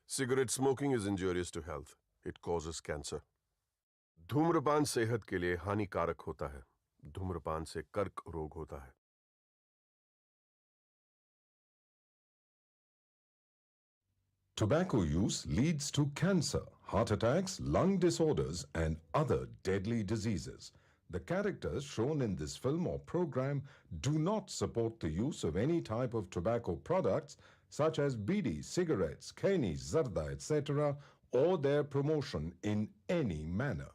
Cigarette smoking is injurious to health. It causes cancer. धूम्रपान सेहत के लिए हानिकारक होता है. धूम्रपान से कर्क रोग होता है. Tobacco use leads to cancer, heart attacks, lung disorders, and other deadly diseases. The characters shown in this film or program do not support the use of any type of tobacco products such as bidi, cigarettes, kheni, zarda, etc., or their promotion in any manner.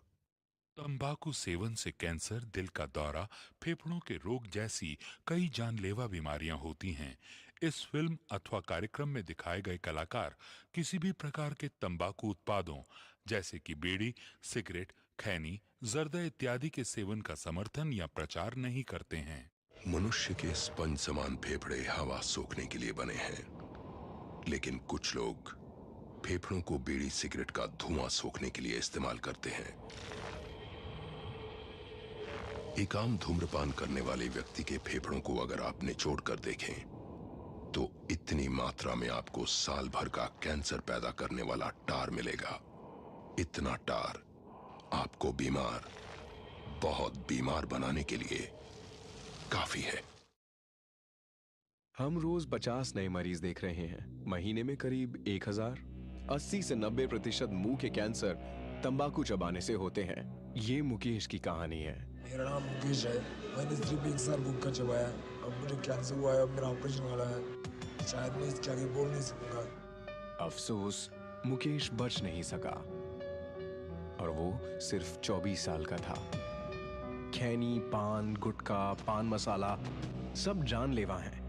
तंबाकू seven से cancer, दिल का दौरा, फेफड़ों के रोग जैसी कई जानलेवा बीमारियां होती हैं. इस फिल्म अथवा कार्यक्रम में दिखाए गए कलाकार किसी भी प्रकार के तंबाकू उत्पादों जैसे कि बीड़ी, सिगरेट, खैनी, जर्दा इत्यादि के सेवन का समर्थन या प्रचार नहीं करते हैं. मनुष्य के स्पंज समान फेफड़े हवा सोखने के लिए बने हैं, लेकिन कुछ लोग फेफड़ों को बीड़ी सिगरेट का धुआं सोखने के लिए इस्तेमाल करते हैं. एक आम धूम्रपान करने वाले व्यक्ति के फेफड़ों को अगर आप निचोड़ कर देखें तो इतनी मात्रा में आपको साल भर का कैंसर पैदा करने वाला टार मिलेगा. इतना टार आपको बीमार, बहुत बीमार बनाने के लिए काफी है. हम रोज 50 नए मरीज देख रहे हैं. महीने में करीब 1000. 80 से 90% मुंह के कैंसर तंबाकू चबाने से होते हैं. ये मुकेश की कहानी है. मेरा नाम मुकेश है. मैंने सिर्फ 1 साल गुटखा चबाया. अब मुझे कैंसर हुआ है. अब मेरा ऑपरेशन वाला है. शायद मैं इसके आगे बोल नहीं सकूंगा. अफसोस, मुकेश बच नहीं सका और वो सिर्फ 24 साल का था. खैनी, पान, गुटखा, पान मसाला सब जानलेवा हैं.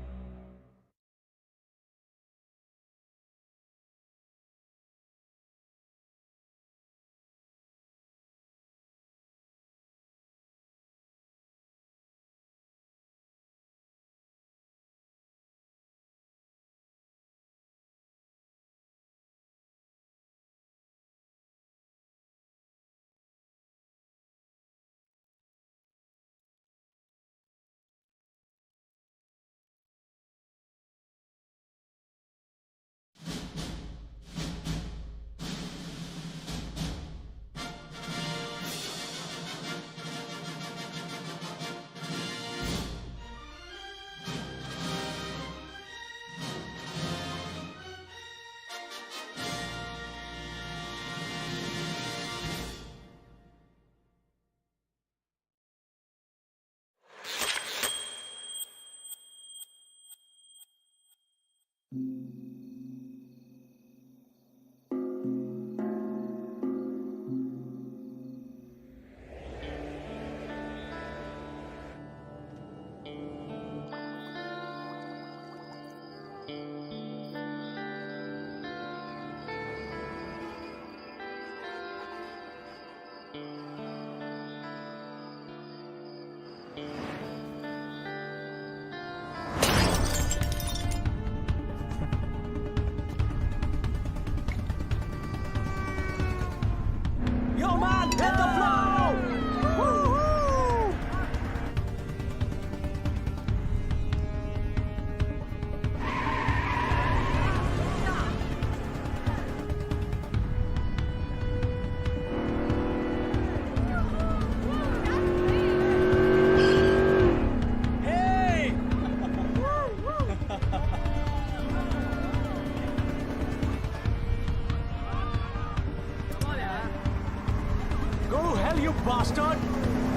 bastard!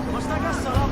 समझता क्या साला?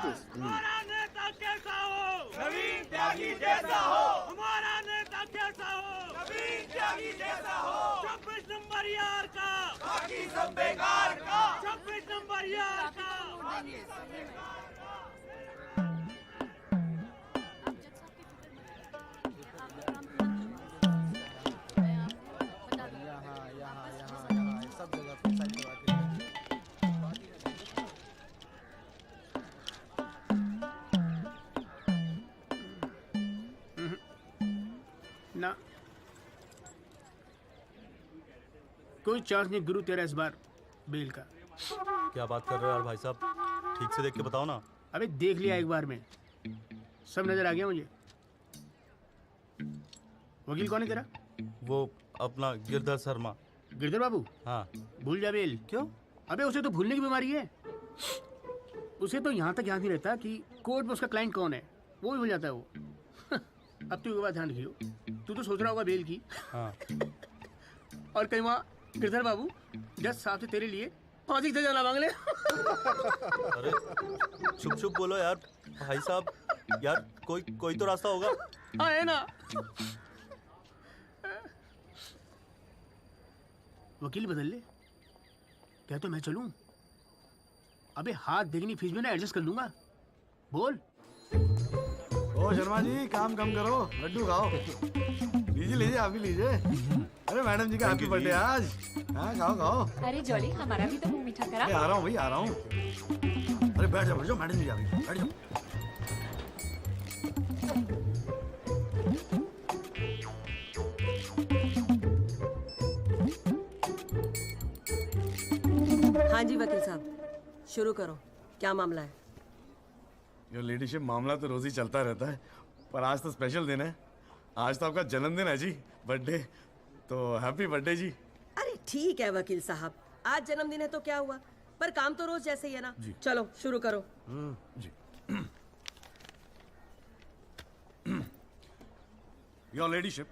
हमारा नेता कैसा हो? नवीन त्यागी जैसा हो। हमारा नेता कैसा हो? नवीन त्यागी जैसा हो। 26 नंबर यार का, बाकी सब बेकार का। 26 नंबर यार का, बाकी सब बेकार का। सब जगह पे साइड करवा के ना कोई चांस नहीं गुरु तेरा इस बार बेल का। क्या बात कर रहे हो यार भाई साहब, ठीक से देख के बताओ ना। अबे देख लिया एक बार में, सब नजर आ गया मुझे। वकील कौन है तेरा? वो अपना गिरधर शर्मा। गिरधर बाबू? हाँ। भूल जा बेल। क्यों? अबे उसे तो भूलने की बीमारी है। उसे तो यहाँ तक याद नहीं रहता कि कोर्ट में उसका क्लाइंट कौन है, वो भी भूल जाता है वो। अब तू एक बात ध्यान रखियो, तू तो सोच रहा होगा बेल की। हाँ। और कहीं वहाँ गिरधर बाबू जज साहब से तेरे लिए फांसी से जाना मांग ले। अरे चुप चुप बोलो यार भाई साहब, यार कोई तो रास्ता होगा। हाँ है ना। वकील बदल ले, क्या तो मैं चलूं? अबे हाथ देखनी फीस में ना एडजस्ट कर लूंगा। बोल। ओ शर्मा जी, काम कम करो, लड्डू खाओ। लीजिए लीजिए, आप भी लीजिए। अरे मैडम जी का हैप्पी बर्थडे आज। हाँ खाओ खाओ। अरे जॉली, हमारा भी तो मुंह मीठा करा। आ रहा हूँ भाई, आ रहा हूँ। अरे बैठ जाओ मैडम जी, आ गई, बैठ जाओ। हाँ जी वकील साहब, शुरू करो, क्या मामला है? योर लेडीशिप, मामला तो रोज ही चलता रहता है, पर आज तो स्पेशल दिन है। आज तो आपका जन्मदिन है जी, बर्थडे। तो हैप्पी बर्थडे जी। अरे ठीक है वकील साहब, आज जन्मदिन है तो क्या हुआ, पर काम तो रोज जैसे ही है ना। चलो शुरू करो। जी। योर लेडीशिप,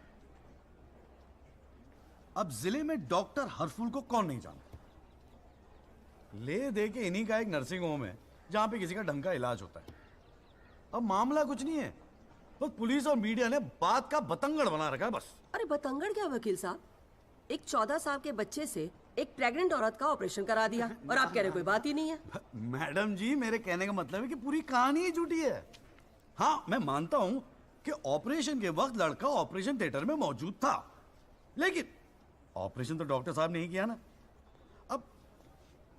अब जिले में डॉक्टर हरफुल को कौन नहीं जानता? ले दे के इन्हीं का एक नर्सिंग होम है जहां पे किसी का ढंग का इलाज होता है। अब मामला कुछ नहीं है, बस पुलिस और मीडिया ने बात का बतंगड़ बना रखा है बस। अरे बतंगड़ क्या वकील साहब, एक 14 साल के बच्चे से एक प्रेग्नेंट औरत का ऑपरेशन करा दिया और आप कह रहे कोई बात ही नहीं है। मैडम जी, मेरे कहने का मतलब है कि पूरी कहानी ही झूठी है। हाँ, मैं मानता हूं कि ऑपरेशन के वक्त लड़का ऑपरेशन थिएटर में मौजूद था, लेकिन ऑपरेशन तो डॉक्टर साहब ने ही किया ना। अब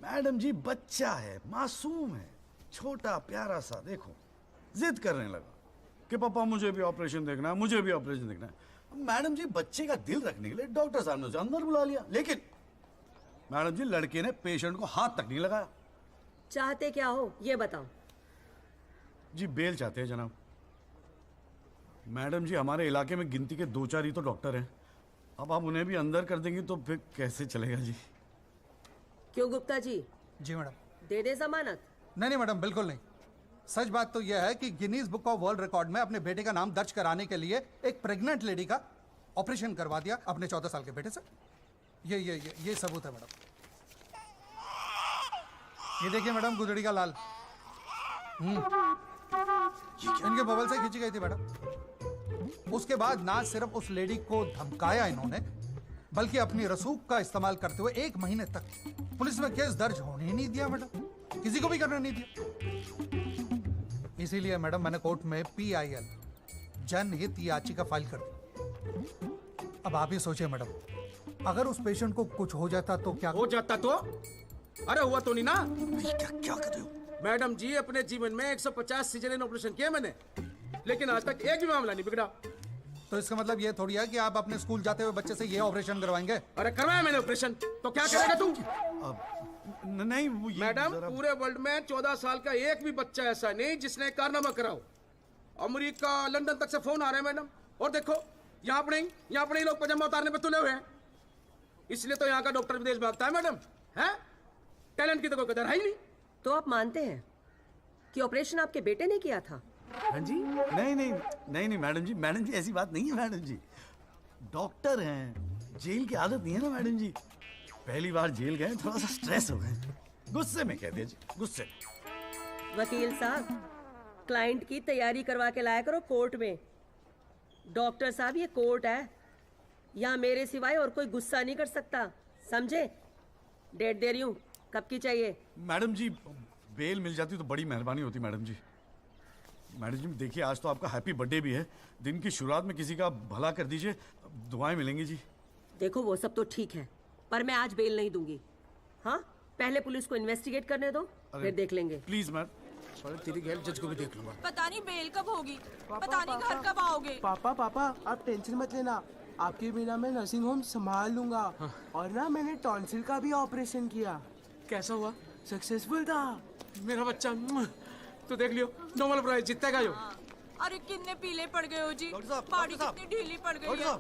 मैडम जी, बच्चा है, मासूम है, छोटा प्यारा सा, देखो जिद करने लगा कि पापा मुझे भी ऑपरेशन देखना है, मुझे भी ऑपरेशन देखना है। मैडम जी, बच्चे का दिल रखने के लिए डॉक्टर साहब ने उसे अंदर बुला लिया, लेकिन मैडम जी, लड़के ने पेशेंट को हाथ तक नहीं लगाया। चाहते क्या हो ये बताओ। जी बेल चाहते हैं जनाब। मैडम जी, हमारे इलाके में गिनती के 2-4 ही तो डॉक्टर हैं। अब आप उन्हें भी अंदर कर देंगी तो फिर कैसे चलेगा जी? क्यों गुप्ता जी? जी मैडम। दे दे जमानत? नहीं मैडम, बिल्कुल नहीं। सच बात तो यह है कि Guinness book of world record में अपने बेटे का नाम दर्ज कराने के लिए एक प्रेग्नेंट लेडी का ऑपरेशन करवा दिया अपने 14 साल के बेटे से। ये सबूत है मैडम। ये देखिए मैडम, गुदड़ी का लाल इनके बबल से खींची गई थी मैडम। उसके बाद ना सिर्फ उस लेडी को धमकाया इन्होंने, बल्कि अपनी रसूख का इस्तेमाल करते हुए 1 महीने तक पुलिस में केस दर्ज होने ही नहीं दिया मैडम, किसी को भी करने नहीं दिया। इसीलिए मैडम मैंने कोर्ट में PIL जनहित याचिका फाइल कर दी। अब आप ही सोचिए मैडम, अगर उस पेशेंट को कुछ हो जाता तो क्या हो जाता? तो अरे हुआ तो नहीं ना। क्या कर रहे हो मैडम जी? अपने जीवन में 150 सीजरियन ऑपरेशन किए मैंने, लेकिन आज तक एक भी मामला नहीं बिगड़ा। तो इसका मतलब ये थोड़ी है कि आप अपने स्कूल जाते हुए बच्चे से ये ऑपरेशन करवाएंगे? अरे करवाया मैंने ऑपरेशन, तो क्या करेगा तू? नहीं वो मैडम, पूरे वर्ल्ड में 14 साल का एक भी बच्चा ऐसा नहीं जिसने कारनामा कराओ। अमेरिका, लंदन तक से फोन आ रहे हैं मैडम, और देखो यहाँ पर ही लोग पजामा उतारने पे तुले हुए हैं। इसलिए तो यहाँ का डॉक्टर विदेश भागता है मैडम। है टैलेंट की तो कोई कदर है ही नहीं। तो आप मानते हैं कि ऑपरेशन आपके बेटे ने किया था? हाँ जी। नहीं मैडम जी, ऐसी बात नहीं है मैडम जी। डॉक्टर हैं, जेल की आदत नहीं है ना मैडम जी। पहली बार जेल गए, थोड़ा सा स्ट्रेस हो गए, गुस्से में कहते हैं जी, गुस्से। वकील साहब, क्लाइंट की तैयारी करवा के लाया करो कोर्ट में। डॉक्टर साहब, ये कोर्ट है, यहाँ मेरे सिवाय और कोई गुस्सा नहीं कर सकता, समझे? डेट दे रही हूँ, कब की चाहिए? मैडम जी, बेल मिल जाती तो बड़ी मेहरबानी होती मैडम जी। मैडम जी देखिए, आज तो आपका हैप्पी बर्थडे भी है, दिन की शुरुआत में किसी का भला कर दीजिए, दुआएं मिलेंगी जी। देखो वो सब तो ठीक है, पर मैं आज बेल नहीं दूंगी। हाँ, पहले पुलिस को इन्वेस्टिगेट करने दो, फिर देख लेंगे। Please ma'am. तेरी गैल जज को भी देख लूंगा। पता नहीं बेल कब होगी, पता नहीं घर कब आओगे। पापा पापा आप टेंशन मत लेना, आपके बिना मैं नर्सिंग होम संभाल लूंगा। और ना मैंने टॉन्सिल का भी ऑपरेशन किया। कैसा हुआ? सक्सेसफुल था। मेरा बच्चा तो देख लियो, नोबेल प्राइज जीतेगा यो। अरे कितने पीले पड़ गए हो जी, बॉडी कितनी ढीली पड़ गई है।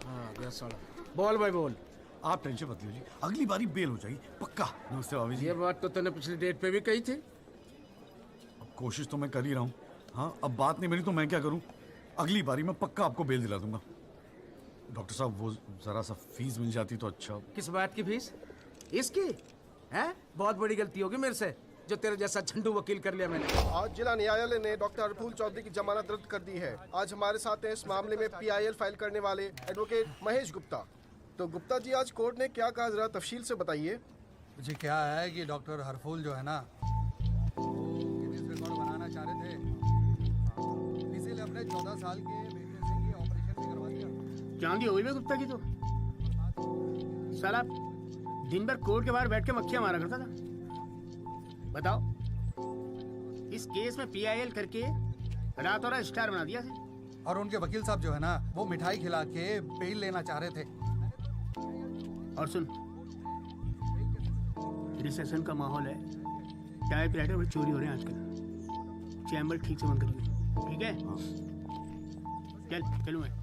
बोल भाई बोल। आप टेंशन मत लीजिए, अगली बारी बेल हो जाएगी पक्का। नमस्ते भाभी जी। ये बात तो तूने पिछली डेट पे भी कही थी। अब कोशिश तो मैं कर ही रहा हूँ। हाँ, अब बात नहीं मिली तो मैं क्या करूँ? अगली बारी मैं पक्का आपको बेल दिला दूंगा। डॉक्टर साहब, वो जरा सा फीस मिल जाती तो अच्छा। किस बात की फीस? इसकी है? बहुत बड़ी गलती होगी मेरे से, जो तेरे जैसा झंडू वकील कर लिया मैंने। आज जिला न्यायालय ने डॉक्टर हरफूल चौधरी की जमानत रद्द कर दी है। आज हमारे साथ हैं इस मामले में PIL फाइल करने वाले एडवोकेट महेश गुप्ता। तो गुप्ता जी, आज कोर्ट ने क्या कहा, जरा तफसील से बताइए। जी क्या है कि डॉक्टर हरफूल जो है ना, गिनीज रिकॉर्ड बनाना चाह रहे थे, इसीलिए अपने 14 साल के बेटे से ये ऑपरेशन भी करवा दिया। चांदी हो गई गुप्ता की तो। साला दिन भर कोर्ट के बाहर बैठ के मक्खियां मारा करता था। बताओ, इस केस में PIL करके रातों रात स्टार बना दिया था। और उनके वकील साहब जो है ना, वो मिठाई खिला के बेल लेना चाह रहे थे। और सुन, रिसेशन का माहौल है, टाइपराइटर में चोरी हो रहे हैं आजकल। चैम्बर ठीक से बंद करिए, ठीक है? चल चलूँ मैं।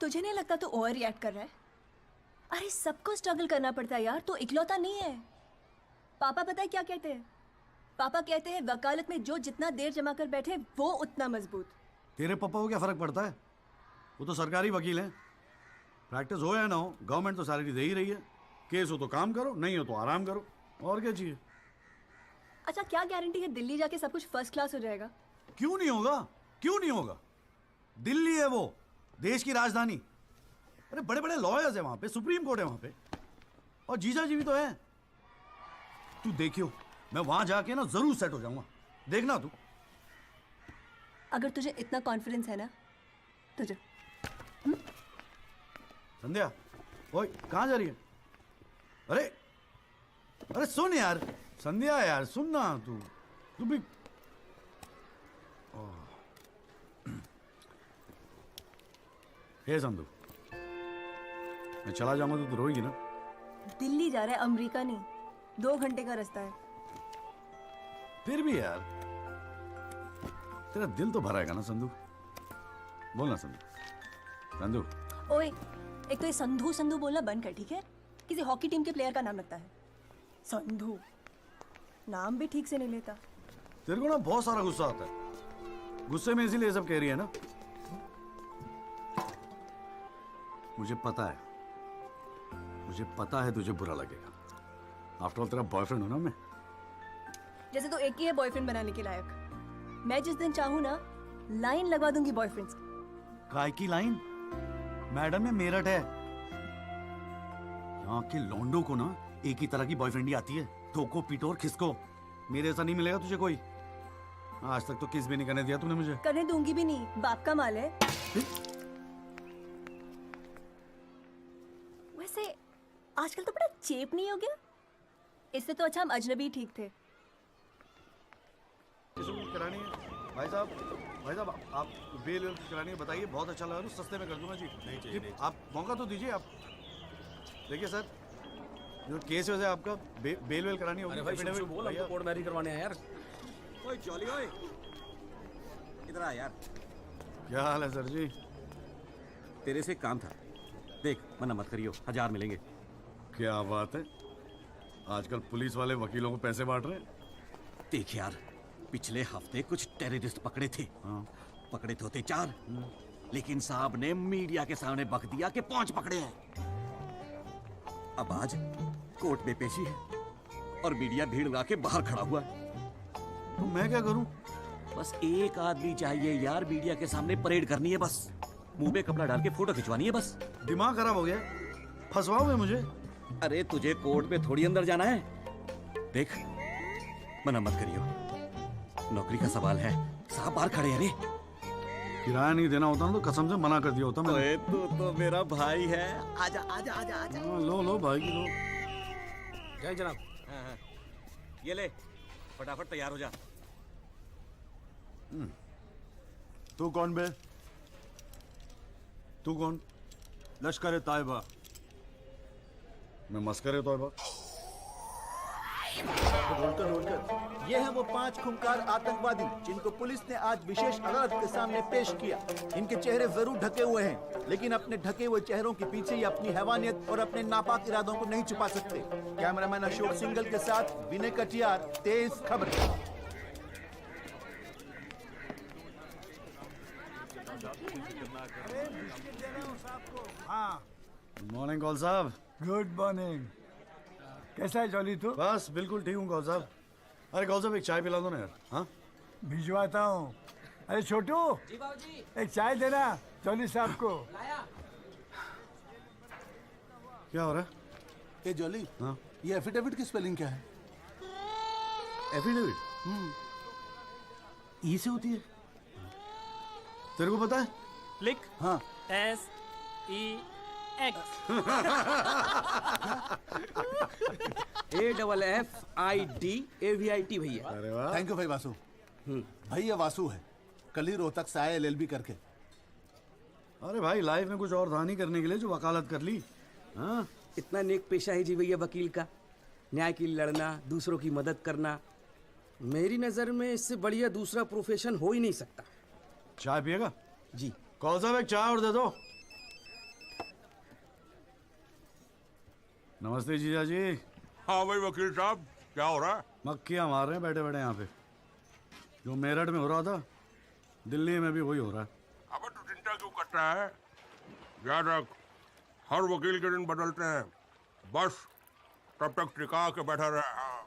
तुझे नहीं लगता तू ओवर रिएक्ट कर रहा है? अरे सबको स्ट्रगल करना पड़ता है यार, तो इकलौता नहीं है। पापा पता है क्या कहते हैं? पापा कहते हैं वकालत में जो जितना देर जमा कर बैठे वो उतना मजबूत। तेरे पापा को क्या फर्क पड़ता है? वो तो सरकारी वकील हैं। प्रैक्टिस हो या ना हो, गवर्नमेंट तो सैलरी दे ही रही है। केस हो तो काम करो, नहीं हो तो आराम करो, और क्या चाहिए? अच्छा, क्या गारंटी है दिल्ली जाके सब कुछ फर्स्ट क्लास हो जाएगा? क्यों नहीं होगा? क्यों नहीं होगा? दिल्ली है वो, देश की राजधानी। अरे बड़े बड़े लॉयर्स हैं वहां पे, सुप्रीम कोर्ट है वहां पे, और जीजा जी भी तो है। तू देखियो, मैं वहां जाके ना जरूर सेट हो जाऊंगा, देखना तू। अगर तुझे इतना कॉन्फिडेंस है ना, तो जा। संध्या, ओए कहाँ जा रही है? अरे अरे सुन यार, संध्या यार सुन ना, तू भी। हे संधू, मैं चला जाऊंगा तो रोएगी ना? दिल्ली जा रहा है, अमेरिका नहीं। 2 घंटे का रास्ता है। फिर भी यार, तेरा दिल तो भराएगा ना संधू? बोल ना संधू। संधू, ओए, एक तो ये संधू संधू बोलना बंद कर, ठीक है? किसी हॉकी टीम के प्लेयर का नाम लगता है संधू। नाम भी ठीक से नहीं लेता। तेरे को ना बहुत सारा गुस्सा आता है, गुस्से में इसीलिए सब कह रही है ना? मुझे पता है तुझे बुरा लगेगा। आफ्टर ऑल तेरा बॉयफ्रेंड हूं ना मैं। जैसे तो एक ही है बॉयफ्रेंड बनाने के लायक। मैं जिस दिन चाहूँ ना, लाइन लगवा दूंगी बॉयफ्रेंड्स की। काय की लाइन? मैडम में मेरठ है, यहाँ के लौंडों को ना एक ही तरह की बॉयफ्रेंड ही आती है, ठोको पीटो और खिसको। मेरे ऐसा नहीं मिलेगा तुझे कोई। आज तक तो किस भी नहीं करने दिया तूने मुझे। करने दूंगी भी नहीं, बाप का माल है। वैसे आजकल तो बड़ा चेप नहीं हो गया? इससे तो अच्छा हम अजनबी ठीक थे। करानी है भाई साहब, आप बेल करानी है, बताइए। बहुत अच्छा लगा, तो सस्ते में कर दूंगा जी। नहीं, आप मौका तो दीजिए। आप देखिए सर, जो केस है आपका, बेल करानी होगी। अरे भाई बोल, हमको कोर्ट मैरिज करवाने हैं यार। ओए जॉली, ओए इधर आ यार। क्या हाल है सर जी? तेरे से काम था। देख, मना मत करियो, 1000 मिलेंगे। क्या बात है, आजकल पुलिस वाले वकीलों को पैसे बांट रहे हैं। देख यार, पिछले हफ्ते कुछ टेररिस्ट पकड़े थे। पकड़े तो थे 4, लेकिन साहब ने मीडिया के सामने बक दिया कि 5 पकड़े हैं। अब आज कोर्ट में पेशी है और मीडिया भीड़ लगा के बाहर खड़ा हुआ है। तो मैं क्या करूं? बस एक आदमी चाहिए यार, मीडिया के सामने परेड करनी है बस। मुंह में कपड़ा डाल के फोटो खिंचवानी है बस। दिमाग खराब हो गया, फंसवाओगे मुझे? अरे तुझे कोर्ट में थोड़ी अंदर जाना है। देख, मना मत करियो, नौकरी का सवाल है। साहब बाहर खड़े हैं रे। किराया नहीं देना होता ना तो कसम से मना कर दिया होता मैंने। ओए तू तो मेरा भाई है। आजा आजा आजा आजा। लो भाई की लो। जय जनाब। हाँ। ये ले, फटाफट तैयार हो जा। तू कौन बे? तू कौन? लश्कर तायबा। मैं मस्कर तोयबा। ये हैं वो 5 खूंखार आतंकवादी जिनको पुलिस ने आज विशेष अदालत के सामने पेश किया। इनके चेहरे जरूर ढके हुए हैं, लेकिन अपने ढके हुए चेहरों के पीछे ये अपनी हैवानियत और अपने नापाक इरादों को नहीं छुपा सकते। कैमरामैन अशोक सिंगल के साथ विनय कटियार, तेज खबर। हाँ, मॉर्निंग कॉल साहब। Good morning. कैसा है जॉली तू? बस बिल्कुल ठीक हूँ कॉल साहब। अरे कॉल साहब एक चाय पिला दो ना यार। हाँ भिजवाता हूँ। अरे छोटू, एक चाय देना जॉली साहब को। क्या हो रहा है? ए जॉली, हाँ? ये एफिडेविट की स्पेलिंग क्या है? एफिडेविट? ई से होती है। तेरे को पता है? लिख। हाँ। SEX। AFFIDAVIT भैया। अरे वाह। थैंक यू भाई वासु। भाई ये वासु है, कल ही रोहतक से आया LLB करके। अरे भाई लाइफ में कुछ और था नहीं करने के लिए जो वकालत कर ली। हाँ, इतना नेक पेशा है जी भैया वकील का, न्याय के लिए लड़ना, दूसरों की मदद करना। मेरी नजर में इससे बढ़िया दूसरा प्रोफेशन हो ही नहीं सकता। चाय पिएगा? जी। कौन साहब एक चाय और दे दो। नमस्ते जीजा जी। हाँ भाई वकील साहब, क्या हो रहा है? मक्खियाँ मार रहे हैं बैठे बैठे यहाँ पे। जो मेरठ में हो रहा था दिल्ली में भी वही हो रहा है। अबे तू चिंता क्यों करता है? याद रख, हर वकील के दिन बदलते हैं, बस तब तक टिका के बैठा रहे। हाँ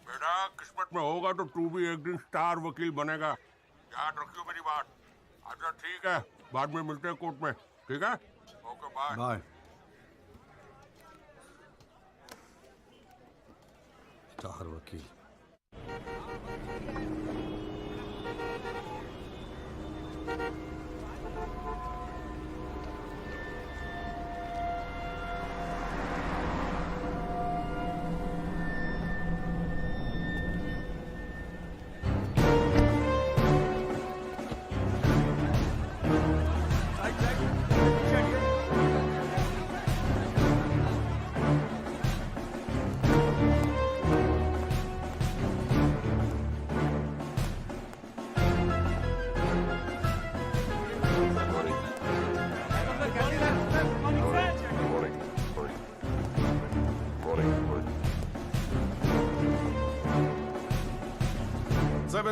बेटा, किस्मत में होगा तो तू भी एक दिन स्टार वकील बनेगा, याद रखियो मेरी बात। अच्छा ठीक है, बाद में मिलते हैं कोर्ट में, ठीक है? Okay bye. बाय। स्टार वकील।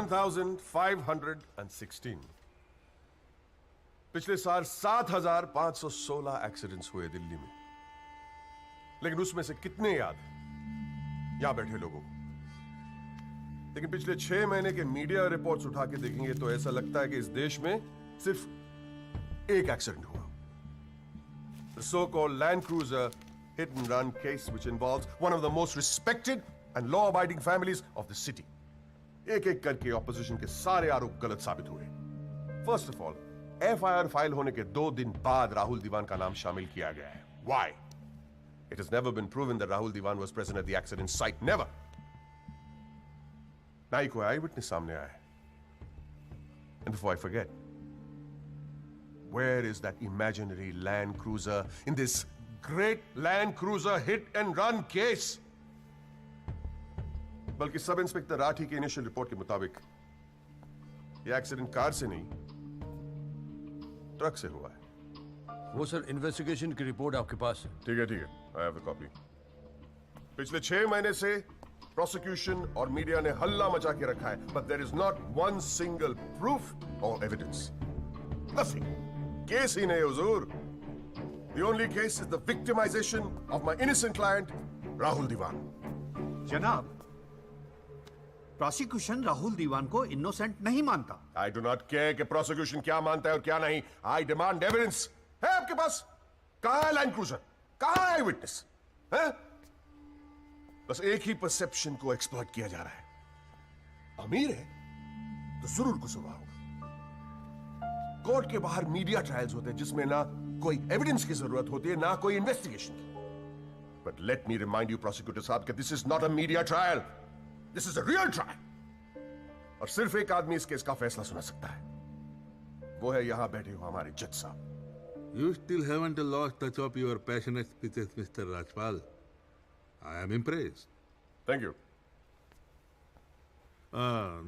$7,516। पिछले साल 7,516 एक्सीडेंट्स हुए दिल्ली में, लेकिन उसमें से कितने याद यहां बैठे लोगों को? लेकिन पिछले 6 महीने के मीडिया रिपोर्ट्स उठा के देखेंगे तो ऐसा लगता है कि इस देश में सिर्फ एक एक्सीडेंट हुआ। The so-called Land Cruiser hit and run case, which involves one of the most respected and law-abiding families of the city. एक एक करके ऑपोजिशन के सारे आरोप गलत साबित हुए। First of all, FIR file होने के 2 दिन बाद राहुल दीवान का नाम शामिल किया गया है। Why? It has never been proven that Rahul Diwan was present at the accident site. Never. ना ही कोई आई विटनेस सामने आया है। And before I forget, where is that imaginary Land Cruiser in this great Land Cruiser hit and run case? बल्कि sub inspector Rathi की initial report के मुताबिक ये एक्सीडेंट कार से नहीं, ट्रक से हुआ है। वो सर इन्वेस्टिगेशन की रिपोर्ट आपके पास है। ठीक है, आई हैव द कॉपी। पिछले 6 महीने से प्रोसिक्यूशन और मीडिया ने हल्ला मचा के रखा है, but there is not one single proof और एविडेंस। नथिंग। केस ही नहीं हुजूर। The only case is the victimization of my innocent client Rahul Diwan. जनाब, प्रोसिक्यूशन राहुल दीवान को इनोसेंट नहीं मानता। आई डू नॉट केयर कि प्रोसिक्यूशन क्या मानता है और क्या नहीं। I demand evidence. है आपके पास? कहां है लैंड क्रूजर? कहां है विटनेस? है? बस एक ही परसेप्शन को एक्सप्लॉइट किया जा रहा है। अमीर है तो जरूर कसूरवार होगा। कोर्ट के बाहर मीडिया ट्रायल्स होते हैं जिसमें ना कोई एविडेंस की जरूरत होती है ना कोई इन्वेस्टिगेशन की। But let me remind you prosecutor साहब कि this is not a media trial, this is a real trial. और सिर्फ एक आदमी इस केस का फैसला सुना सकता है, वो है यहां बैठे हुए हमारे जज साहब। You still haven't lost touch of your passionate speeches, Mr. Rajpal. I am impressed. Thank you.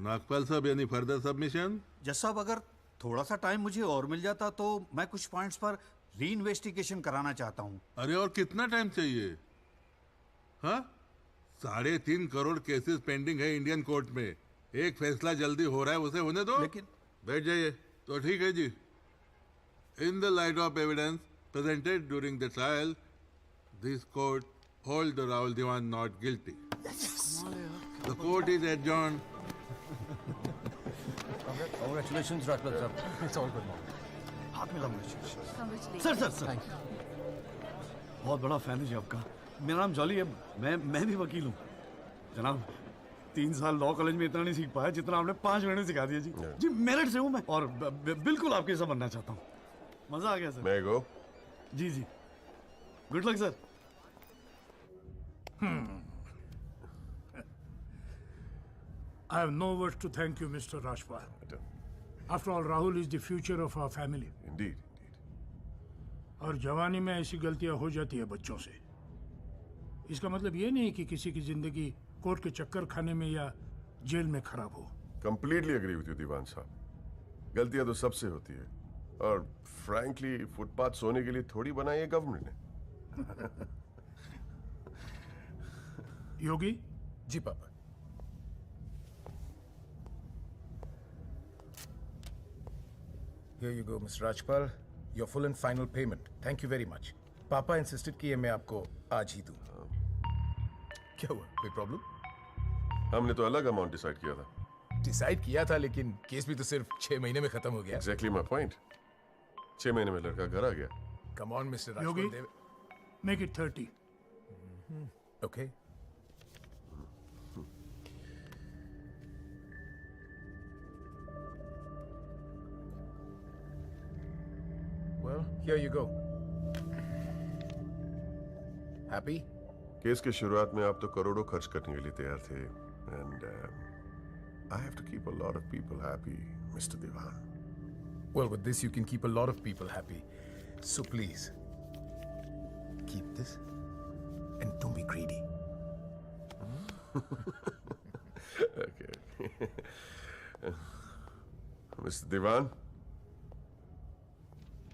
Nagpal साहब, any further submission? जज साहब, अगर थोड़ा सा टाइम मुझे और मिल जाता तो मैं कुछ पॉइंट्स पर री इन्वेस्टिगेशन कराना चाहता हूँ। अरे और कितना टाइम चाहिए? हाँ, 3.5 करोड़ केसेस पेंडिंग है इंडियन कोर्ट में। एक फैसला जल्दी हो रहा है, उसे होने दो। लेकिन बैठ जाइए। तो ठीक है जी। In the light of evidence presented during the trial, this court holds the Rahul Diwan not guilty. Yes. The court is adjourned. Congratulations, Rajpal sir. It's all good now. हाथ मिला मुझे। सर बहुत बड़ा फैन है जी आपका। मेरा नाम jolly है, मैं भी वकील हूँ जनाब। 3 साल लॉ कॉलेज में इतना नहीं सीख पाया जितना आपने 5 मिनट में सिखा दिया जी। जी मेरिट से हूँ मैं और बिल्कुल आपके जैसा बनना चाहता हूँ। मजा आ गया सर। मैं गो। जी good luck sir. I have no words to thank you, Mr. Rajpal. After all, Rahul is the future of our family. Indeed. और जवानी में ऐसी गलतियां हो जाती है बच्चों से। इसका मतलब ये नहीं कि किसी की जिंदगी कोर्ट के चक्कर खाने में या जेल में खराब हो। कंप्लीटली एग्री विद यू दीवान साहब। गलतियां तो सबसे होती है और फ्रैंकली फुटपाथ सोने के लिए थोड़ी बनाई है गवर्नमेंट ने। योगी जी पापा। Here you go, Mr. Rajpal. Your full and final payment. Thank you very much. पापा इंसिस्टेड कि ये मैं आपको आज ही दूं। क्या हुआ? कोई प्रॉब्लम? हमने तो अलग अमाउंट डिसाइड किया था। डिसाइड किया था, लेकिन केस भी तो सिर्फ 6 महीने में खत्म हो गया। Exactly my point. 6 महीने में लड़का घर आ गया। Come on, Mr. Yogi, Rajpal. make it 30. Okay. Well, here you go. Happy? Case के शुरुआत में आप तो करोड़ों खर्च करने के लिए तैयार थे and I have to keep a lot of people happy, Mr. Diwan. Well, with this you can keep a lot of people happy. So please, keep this and don't be greedy. Okay. Mr. Diwan?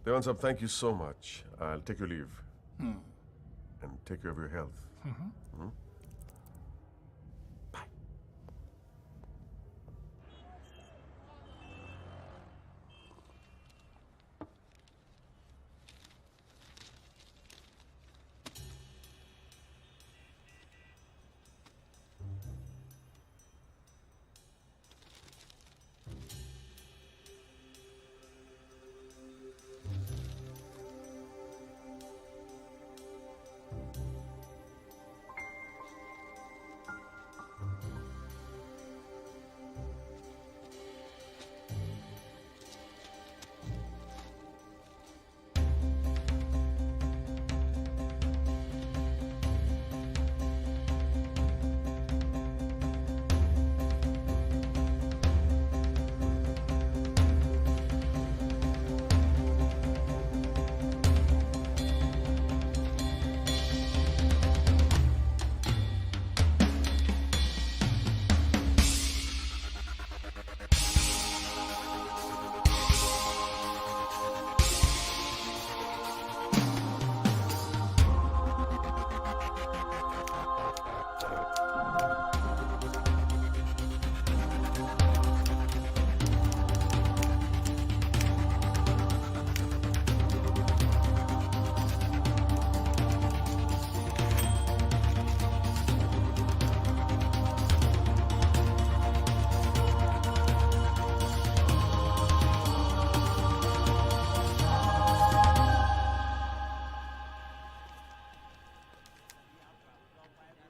Diwan sahab, thank you so much. I'll take your leave. And take care of your health. Bye.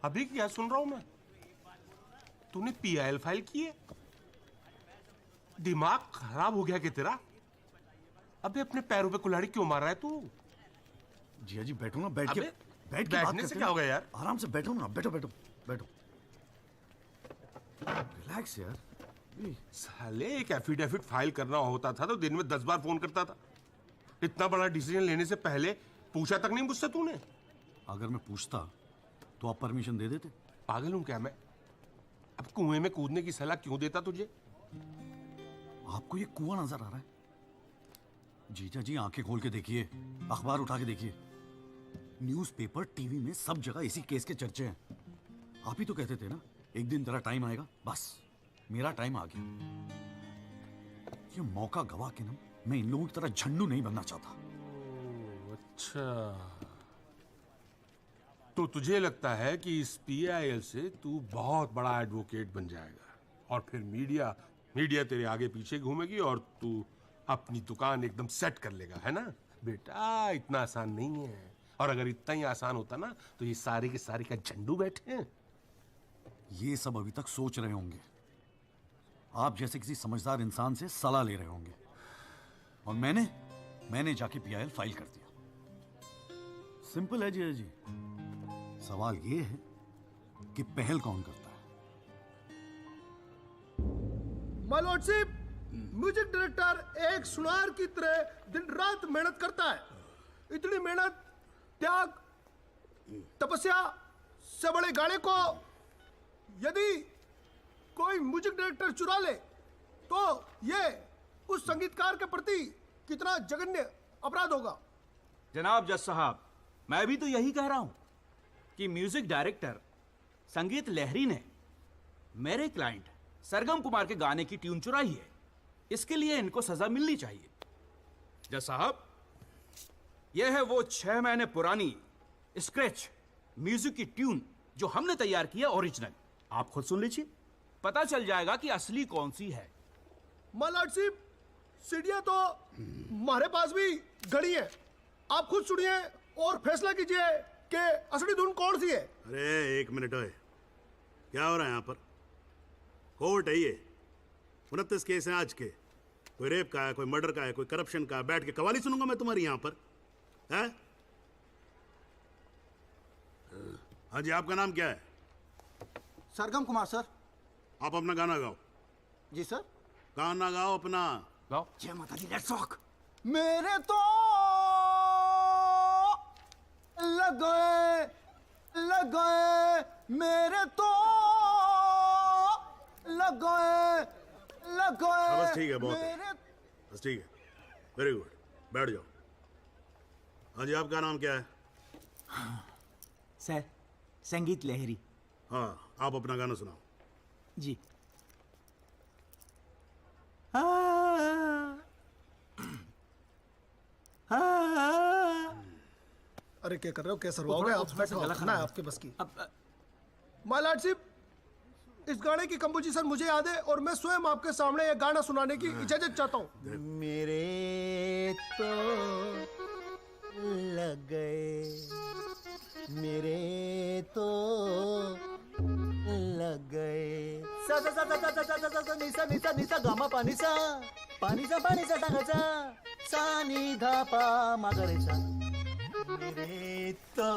अभी क्या सुन रहा हूं मैं? तूने PIL file की है? दिमाग खराब हो गया क्या तेरा? अबे अपने पैरों पे कुल्हाड़ी क्यों मार रहा है तू? जिया जी बैठो ना, बैठ के बैठने से क्या होगा यार? आराम से बैठो ना, बैठो बैठो बैठो, रिलैक्स यार। साले एक एफिडेविट फाइल करना होता था तो दिन में 10 बार फोन करता था। इतना बड़ा डिसीजन लेने से पहले पूछा तक नहीं मुझसे तूने? अगर मैं पूछता तो आप परमिशन दे देते? पागल हूं क्या मैं? अब कुएं में कूदने की सलाह क्यों देता तुझे? आपको ये कुआं नजर आ रहा है? जीजा जी आंखें खोल के देखिए, अखबार उठा के देखिए, न्यूज़पेपर, टीवी में सब जगह इसी केस के चर्चे हैं। आप ही तो कहते थे ना एक दिन तेरा टाइम आएगा। बस मेरा टाइम आ गया। ये मौका गवा के ना मैं इन लोगों की तरह झंडू नहीं बनना चाहता। अच्छा, तो तुझे लगता है कि इस पीआईएल से तू बहुत बड़ा एडवोकेट बन जाएगा और फिर मीडिया तेरे आगे पीछे घूमेगी और तू अपनी दुकान एकदम सेट कर लेगा, है ना? बेटा इतना आसान नहीं है, और अगर इतना ही आसान होता ना तो ये सारे के सारे का झंडू बैठे हैं। ये सब अभी तक सोच रहे होंगे, आप जैसे किसी समझदार इंसान से सलाह ले रहे होंगे, और मैंने जाके पीआईएल फाइल कर दिया। सिंपल है जी। सवाल ये है कि पहल कौन करता है? माय लॉर्डशिप, म्यूजिक डायरेक्टर एक सुनार की तरह दिन रात मेहनत करता है। इतनी मेहनत, त्याग, तपस्या से बड़े गाने को यदि कोई म्यूजिक डायरेक्टर चुरा ले तो ये उस संगीतकार के प्रति कितना जघन्य अपराध होगा। जनाब जज साहब, मैं भी तो यही कह रहा हूं कि म्यूजिक डायरेक्टर संगीत लहरी ने मेरे क्लाइंट सरगम कुमार के गाने की ट्यून चुराई है। इसके लिए इनको सजा मिलनी चाहिए। जज साहब, यह है वो 6 महीने पुरानी स्क्रैच म्यूजिक की ट्यून जो हमने तैयार की है, ओरिजिनल। आप खुद सुन लीजिए, पता चल जाएगा कि असली कौन सी है। माय लॉर्डशिप, सीढ़ियां तो हमारे पास भी घड़ी है, आप खुद सुनिए और फैसला कीजिए कि असली धुन कौन सी है। अरे एक मिनट है, क्या हो रहा है यहाँ पर? कोर्ट है ये, 29 केस हैं आज के। कोई रेप का है, कोई मर्डर का है, कोई करप्शन का है। बैठ के कवाली सुनूंगा मैं तुम्हारी यहाँ पर, है? हाँ जी, आपका नाम क्या है? सरगम कुमार सर। आप अपना गाना गाओ। जी सर। गाना गाओ अपना। गाओ। जय माता दी, लेट्स रॉक। मेरे तो लग गए मेरे तो लग गए। बस ठीक है, बहुत है, बस ठीक है, वेरी गुड, बैठ जाओ। हाँ जी, आपका नाम क्या है? सर, संगीत लहरी। हाँ, आप अपना गाना सुनाओ। जी। अरे क्या कर रहे हो, कैसे रहोगे आप? बैठो, ना है आपके बस की। माय लॉर्डशिप, इस गाने की कंपोजिशन मुझे याद है और मैं स्वयं आपके सामने ये गाना सुनाने की इजाजत चाहता हूँ। मेरे तो लग गए, मेरे तो लग गए। सा सा सा सा सा सा सा सा सा निसा निसा निसा गामा पानी सा टांगाचा सा नि धा पा मागरेचा। मेरे तो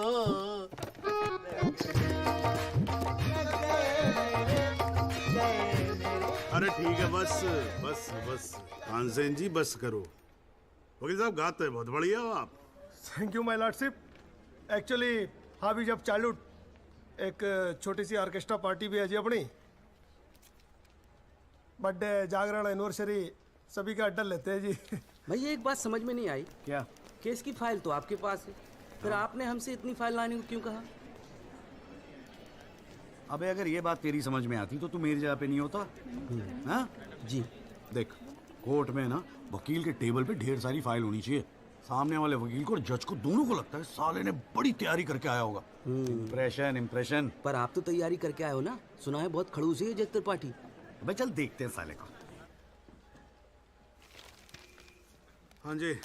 अरे ठीक है, बस बस बस तानसेन जी, बस करो। वकील साहब, गाते हैं बहुत बढ़िया हो आप। Thank you my lordship. Actually हाँ भी जब चाइल्डहुड एक छोटी सी ऑर्केस्ट्रा पार्टी भी है जी अपनी। बर्थडे, जागरण, एनिवर्सरी सभी का अड्डा लेते हैं जी। भैया एक बात समझ में नहीं आई। क्या? केस की फाइल तो आपके पास है, फिर आपने हमसे इतनी फाइल लाने को क्यों कहा? अबे अगर ये बात तेरी समझ में आती तो तू मेरी जगह पे नहीं होता। हाँ जी। देख, कोर्ट में ना वकील के टेबल पे ढेर सारी फाइल होनी चाहिए। सामने वाले वकील को और जज को दोनों को लगता है साले ने बड़ी तैयारी करके आया होगा। इम्प्रेशन। पर आप तो तैयारी करके आए हो ना, सुना है बहुत खड़ूस है जज त्रिपाठी। अबे चल देखते हैं साले को। हाँ जी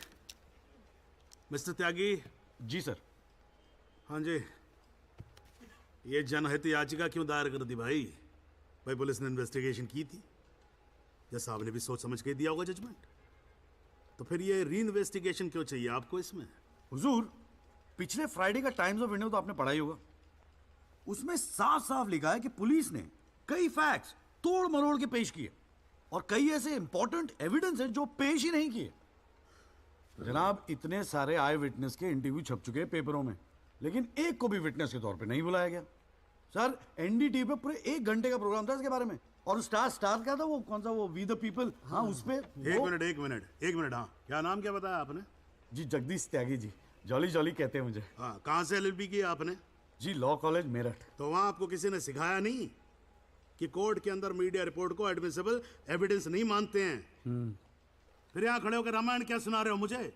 मिस्टर त्यागी। जी सर। हाँ जी, ये जनहित याचिका क्यों दायर कर दी भाई? भाई पुलिस ने इन्वेस्टिगेशन की थी, जज साहब ने भी सोच समझ के दिया होगा जजमेंट, तो फिर ये री इन्वेस्टिगेशन क्यों चाहिए आपको इसमें? हुजूर, पिछले फ्राइडे का टाइम्स ऑफ इंडिया तो आपने पढ़ा ही होगा। उसमें साफ साफ लिखा है कि पुलिस ने कई फैक्ट्स तोड़ मरोड़ के पेश किए और कई ऐसे इंपॉर्टेंट एविडेंस हैं जो पेश ही नहीं किए। जनाब, इतने सारे आई विटनेस के इंटरव्यू छप चुके हैं पेपरों में, लेकिन एक को भी विटनेस के तौर पे नहीं बुलाया गया। सर, एनडीटीवी पे पूरे 1 घंटे का प्रोग्राम था इसके बारे में, और स्टार क्या था वो, कौन सा वो, वी द पीपल, हाँ उस पे। एक मिनट, हाँ क्या नाम क्या बताया आपने? जी जगदीश त्यागी जी, जॉली जॉली कहते हैं मुझे। हाँ, कहाँ से एलएलबी की आपने? जी लॉ कॉलेज मेरठ। तो वहाँ आपको किसी ने सिखाया नहीं कि कोर्ट के अंदर मीडिया रिपोर्ट को एडमिसिबल एविडेंस नहीं मानते हैं? फिर यहाँ खड़े होकर रामायण क्या सुना रहे हो मुझे?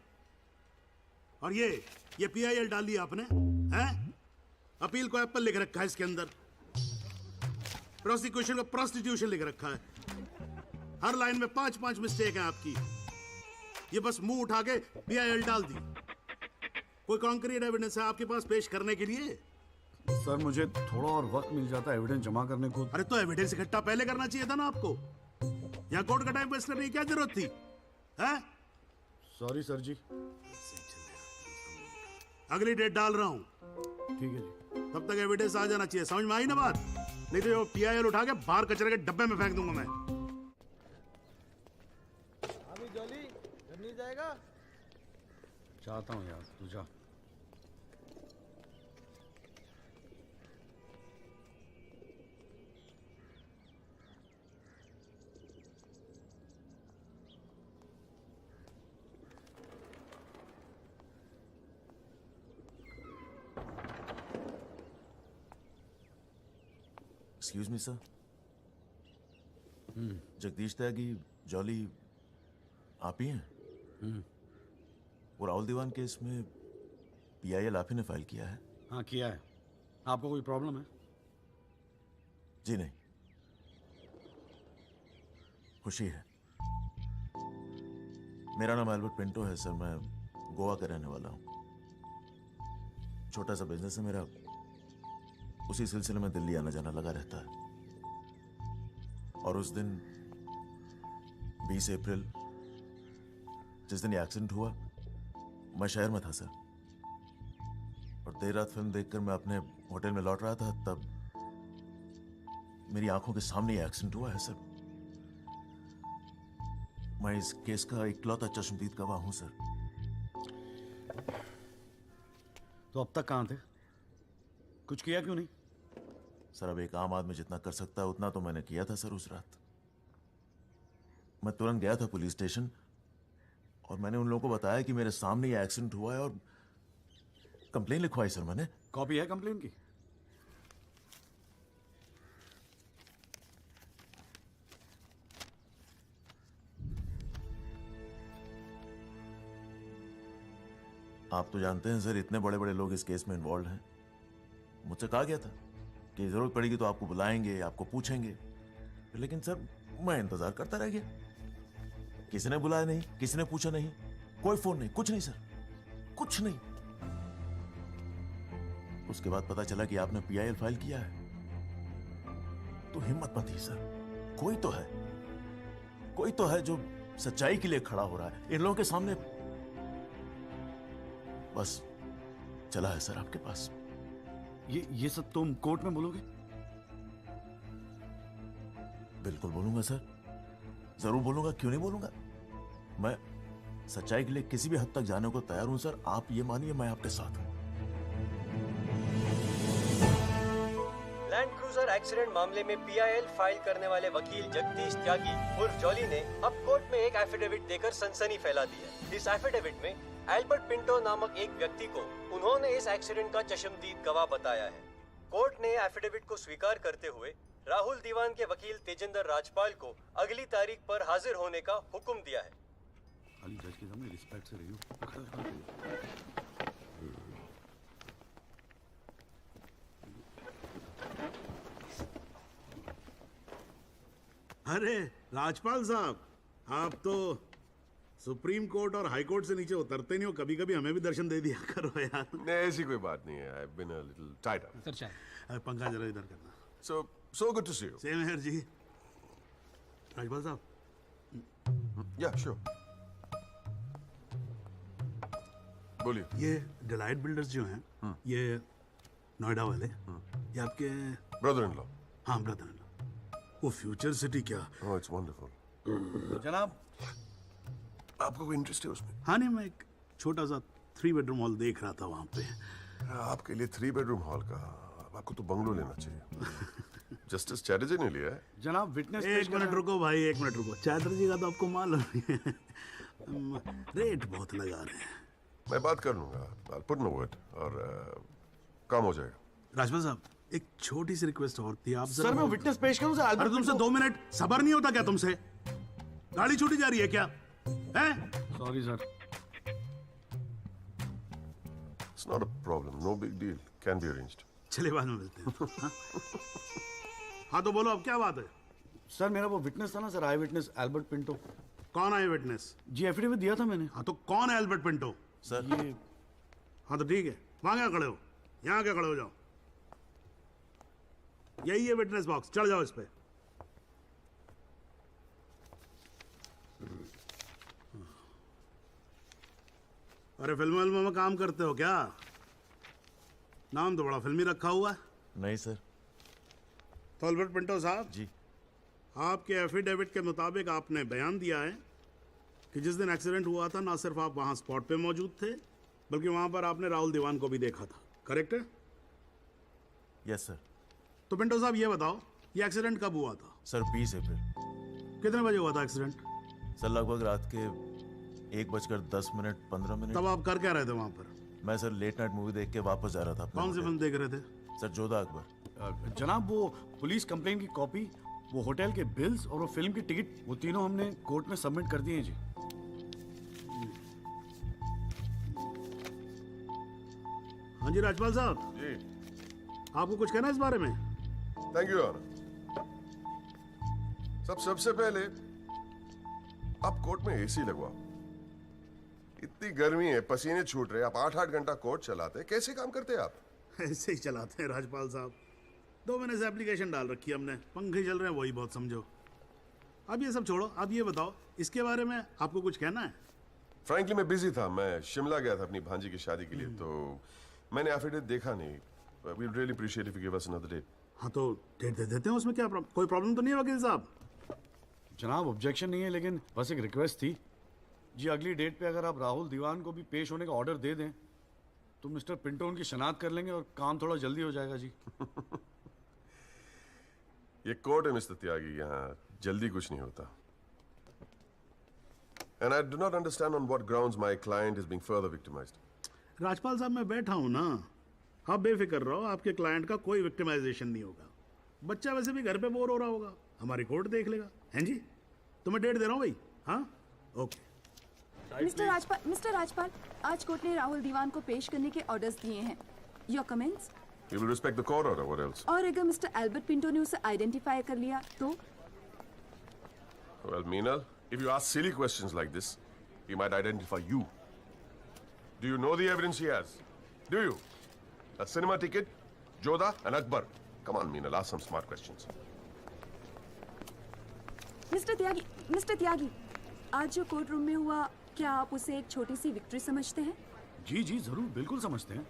और ये पीआईएल डाल दिया आपने, हैं? अपील को एप्पल लिख रखा है इसके अंदर, प्रोसिक्यूशन को प्रोस्टिट्यूशन लिख रखा है। हर लाइन में 5-5 मिस्टेक है आपकी। ये बस मुंह उठा के पीआईएल डाल दी। कोई कॉन्क्रीट एविडेंस है आपके पास पेश करने के लिए? सर, मुझे थोड़ा और वक्त मिल जाता एविडेंस जमा करने को। अरे तो एविडेंस इकट्ठा पहले करना चाहिए था ना आपको। यहाँ कोर्ट का टाइम वेस्ट करने की क्या जरूरत थी, हैं? सॉरी सर जी। अगली डेट डाल रहा हूँ, ठीक है जी। तब तक एविडेंस आ जाना चाहिए, समझ में आई ना बात? नहीं तो ये पीआईएल उठा के बाहर कचरे के डब्बे में फेंक दूंगा मैं। अभी जॉली घर नहीं जाएगा? चाहता हूँ यार, तू जा। एक्सक्यूज मी सर, जगदीश त्यागी जॉली आप ही हैं? वो राहुल दीवान केस में पीआईएल आप ही ने फाइल किया है? हाँ किया है। आपको कोई प्रॉब्लम है? जी नहीं, खुशी है। मेरा नाम एल्बर्ट पिंटो है सर, मैं गोवा का रहने वाला हूँ। छोटा सा बिजनेस है मेरा, उसी सिलसिले में दिल्ली आना जाना लगा रहता है। और उस दिन 20 अप्रैल जिस दिन ये एक्सीडेंट हुआ, मैं शहर में था सर, और देर रात फिल्म देखकर मैं अपने होटल में लौट रहा था, तब मेरी आंखों के सामने ये एक्सीडेंट हुआ है सर। मैं इस केस का इकलौता चश्मदीद गवाह हूं सर। तो अब तक कहां थे? कुछ किया क्यों नहीं? सर, अब एक आम आदमी जितना कर सकता है उतना तो मैंने किया था सर। उस रात मैं तुरंत गया था पुलिस स्टेशन, और मैंने उन लोगों को बताया कि मेरे सामने ये एक्सीडेंट हुआ है, और कंप्लेन लिखवाई सर मैंने। कॉपी है कंप्लेन की? आप तो जानते हैं सर, इतने बड़े बड़े लोग इस केस में इन्वॉल्व हैं। मुझसे कहा गया था कि जरूरत पड़ेगी तो आपको बुलाएंगे, आपको पूछेंगे, लेकिन सर मैं इंतजार करता रह गया। किसी ने बुलाया नहीं, किसी ने पूछा नहीं, कोई फोन नहीं, कुछ नहीं सर, कुछ नहीं। उसके बाद पता चला कि आपने पीआईएल फाइल किया है, तो हिम्मत मत ही सर। कोई तो है जो सच्चाई के लिए खड़ा हो रहा है इन लोगों के सामने। बस चला है सर आपके पास। ये सब तुम कोर्ट में बोलोगे? बिल्कुल बोलूंगा सर, जरूर बोलूंगा, क्यों नहीं बोलूंगा। मैं सच्चाई के लिए किसी भी हद तक जाने को तैयार हूं सर। आप ये मानिए, मैं आपके साथ हूं। लैंड क्रूजर एक्सीडेंट मामले में पीआईएल फाइल करने वाले वकील जगदीश त्यागी उर्फ जॉली ने अब कोर्ट में एक एफिडेविट देकर सनसनी फैला दी है। इस एफिडेविट में एल्बर्ट पिंटो नामक एक व्यक्ति को उन्होंने इस एक्सीडेंट का चश्मदीद गवाह बताया है। कोर्ट ने एफिडेविट को स्वीकार करते हुए राहुल दीवान के वकील तेजिंदर राजपाल को अगली तारीख पर हाजिर होने का हुक्म दिया है। खाली जज के सामने रिस्पेक्ट से रहियो। अरे राजपाल साहब, आप तो सुप्रीम कोर्ट और हाई कोर्ट से नीचे उतरते नहीं हो, कभी कभी हमें भी दर्शन दे दिया करो यार। नहीं, ऐसी कोई बात नहीं है। I've been a little tied up. Sir चाय। पंखा जरा इधर करना। So good to see you. Same here जी। राजपाल साहब। Yeah, sure. बोलिए। ये डिलाइट बिल्डर्स जो हैं, ये नोएडा वाले, ये आपके ब्रदर इन लॉ। हाँ, ब्रदर इन लॉ। वो फ्यूचर सिटी क्या? Oh, it's wonderful. जनाब, आपको कोई इंटरेस्ट है उसमें? हाँ नहीं, मैं एक छोटा सा 3 बेडरूम हॉल देख रहा था वहाँ पे। आपके लिए 3 बेडरूम हॉल का, आपको तो बंगलो लेना चाहिए। जस्टिस चैटर्जी ने लिया है। जनाब विटनेस। एक मिनट रुको भाई, एक मिनट रुको। चैटर्जी का तो आपको मालूम है रेट बहुत लगा रहे हैं। मैं बात कर लूंगा। I'll put in a word और काम हो जाएगा। राजपाल साहब, एक छोटी सी रिक्वेस्ट और थी। आप सर मैं विटनेस पेश करूं सर? अरे तुमसे 2 मिनट सबर नहीं होता क्या तुमसे? गाड़ी छूटी जा रही है क्या? हैं? Sorry sir. It's not a problem. No big deal. Can be arranged. चलिए बाद में मिलते हैं। हाँ तो बोलो, अब क्या बात है? सर मेरा वो विटनेस था ना सर, आई विटनेस एल्बर्ट पिंटो। कौन आई विटनेस? जी एफिडेविट दिया था मैंने। हाँ तो कौन है एल्बर्ट पिंटो? सर ये। हाँ तो ठीक है, वहां क्या खड़े हो? यहाँ क्या खड़े हो जाओ। यही है विटनेस बॉक्स, चढ़ जाओ इस पे। अरे फिल्म में काम करते हो क्या? नाम तो बड़ा फिल्मी रखा हुआ है। नहीं सर। तो एल्बर्ट पिंटो साहब जी, आपके एफिडेविट के मुताबिक आपने बयान दिया है कि जिस दिन एक्सीडेंट हुआ था ना सिर्फ आप वहां स्पॉट पे मौजूद थे, बल्कि वहां पर आपने राहुल दीवान को भी देखा था, करेक्ट है? Yes sir. तो पिंटो साहब ये बताओ, ये एक्सीडेंट कब हुआ था? सर 20 अप्रैल। कितने बजे हुआ था एक्सीडेंट? सर लगभग रात के 1:10 तब आप कर क्या रहे थे वहां पर? मैं सर लेट नाइट मूवी देख के वापस जा रहा था। कौन सी फिल्म देख रहे थे? सर जोधा अकबर। जनाब वो पुलिस कंप्लेंट की कॉपी, वो होटल के बिल्स और वो फिल्म की टिकट, वो तीनों हमने कोर्ट में सबमिट कर दिए हैं जी। हाँ जी राजपाल साहब जी, आपको कुछ कहना है इस बारे में? Thank you honour. सबसे पहले आप कोर्ट में एसी लगवाओ। इतनी गर्मी है, पसीने छूट रहे, आप 8-8 घंटा कोर्ट चलाते हैं, कैसे काम करते हैं आप? ऐसे ही चलाते हैं राजपाल साहब। 2 महीने से एप्लीकेशन डाल रखी है हमने, पंखे चल रहे हैं, वही बहुत समझो। अब ये सब छोड़ो, अब ये बताओ इसके बारे में आपको कुछ कहना है? फ्रैंकली मैं बिजी था, मैं शिमला गया था अपनी भांजी की शादी के लिए, तो मैंने एफिडेविट देखा नहीं। We really appreciate if you give us another date. हाँ तो डेट दे देते हैं, उसमें क्या कोई प्रॉब्लम तो नहीं है वकील साहब? जनाब ऑब्जेक्शन नहीं है, लेकिन बस एक रिक्वेस्ट थी जी, अगली डेट पे अगर आप राहुल दीवान को भी पेश होने का ऑर्डर दे दें तो मिस्टर पिंटो उनकी शनाख्त कर लेंगे और काम थोड़ा जल्दी हो जाएगा जी। ये कोर्ट है मिस्टर त्यागी, यहाँ जल्दी कुछ नहीं होता। And I do not understand on what grounds my client is being further victimized. Rajpal साहब मैं बैठा हूँ ना, आप बेफिक्र रहो, आपके क्लाइंट का कोई विक्टिमाइजेशन नहीं होगा। बच्चा वैसे भी घर पे बोर हो रहा होगा, हमारी कोर्ट देख लेगा। हैं जी? तो मैं डेट दे रहा हूँ भाई। हाँ ओके। मिस्टर राजपाल, आज कोर्ट ने राहुल दीवान को पेश करने के ऑर्डर्स दिए हैं। Your comments? We will respect the court order. What else? और अगर मिस्टर एल्बर्ट पिंटो ने उसे आइडेंटिफाई कर लिया तो? Well, Meenal, if you ask silly questions like this, he might identify you. Do you know the evidence he has? Do you? A cinema ticket, Jodha and Akbar. Come on, Meenal, ask some smart questions. Mister Tyagi, आज जो court room में हुआ, क्या आप उसे एक छोटी सी victory समझते हैं? जी जी जरूर, बिल्कुल समझते हैं।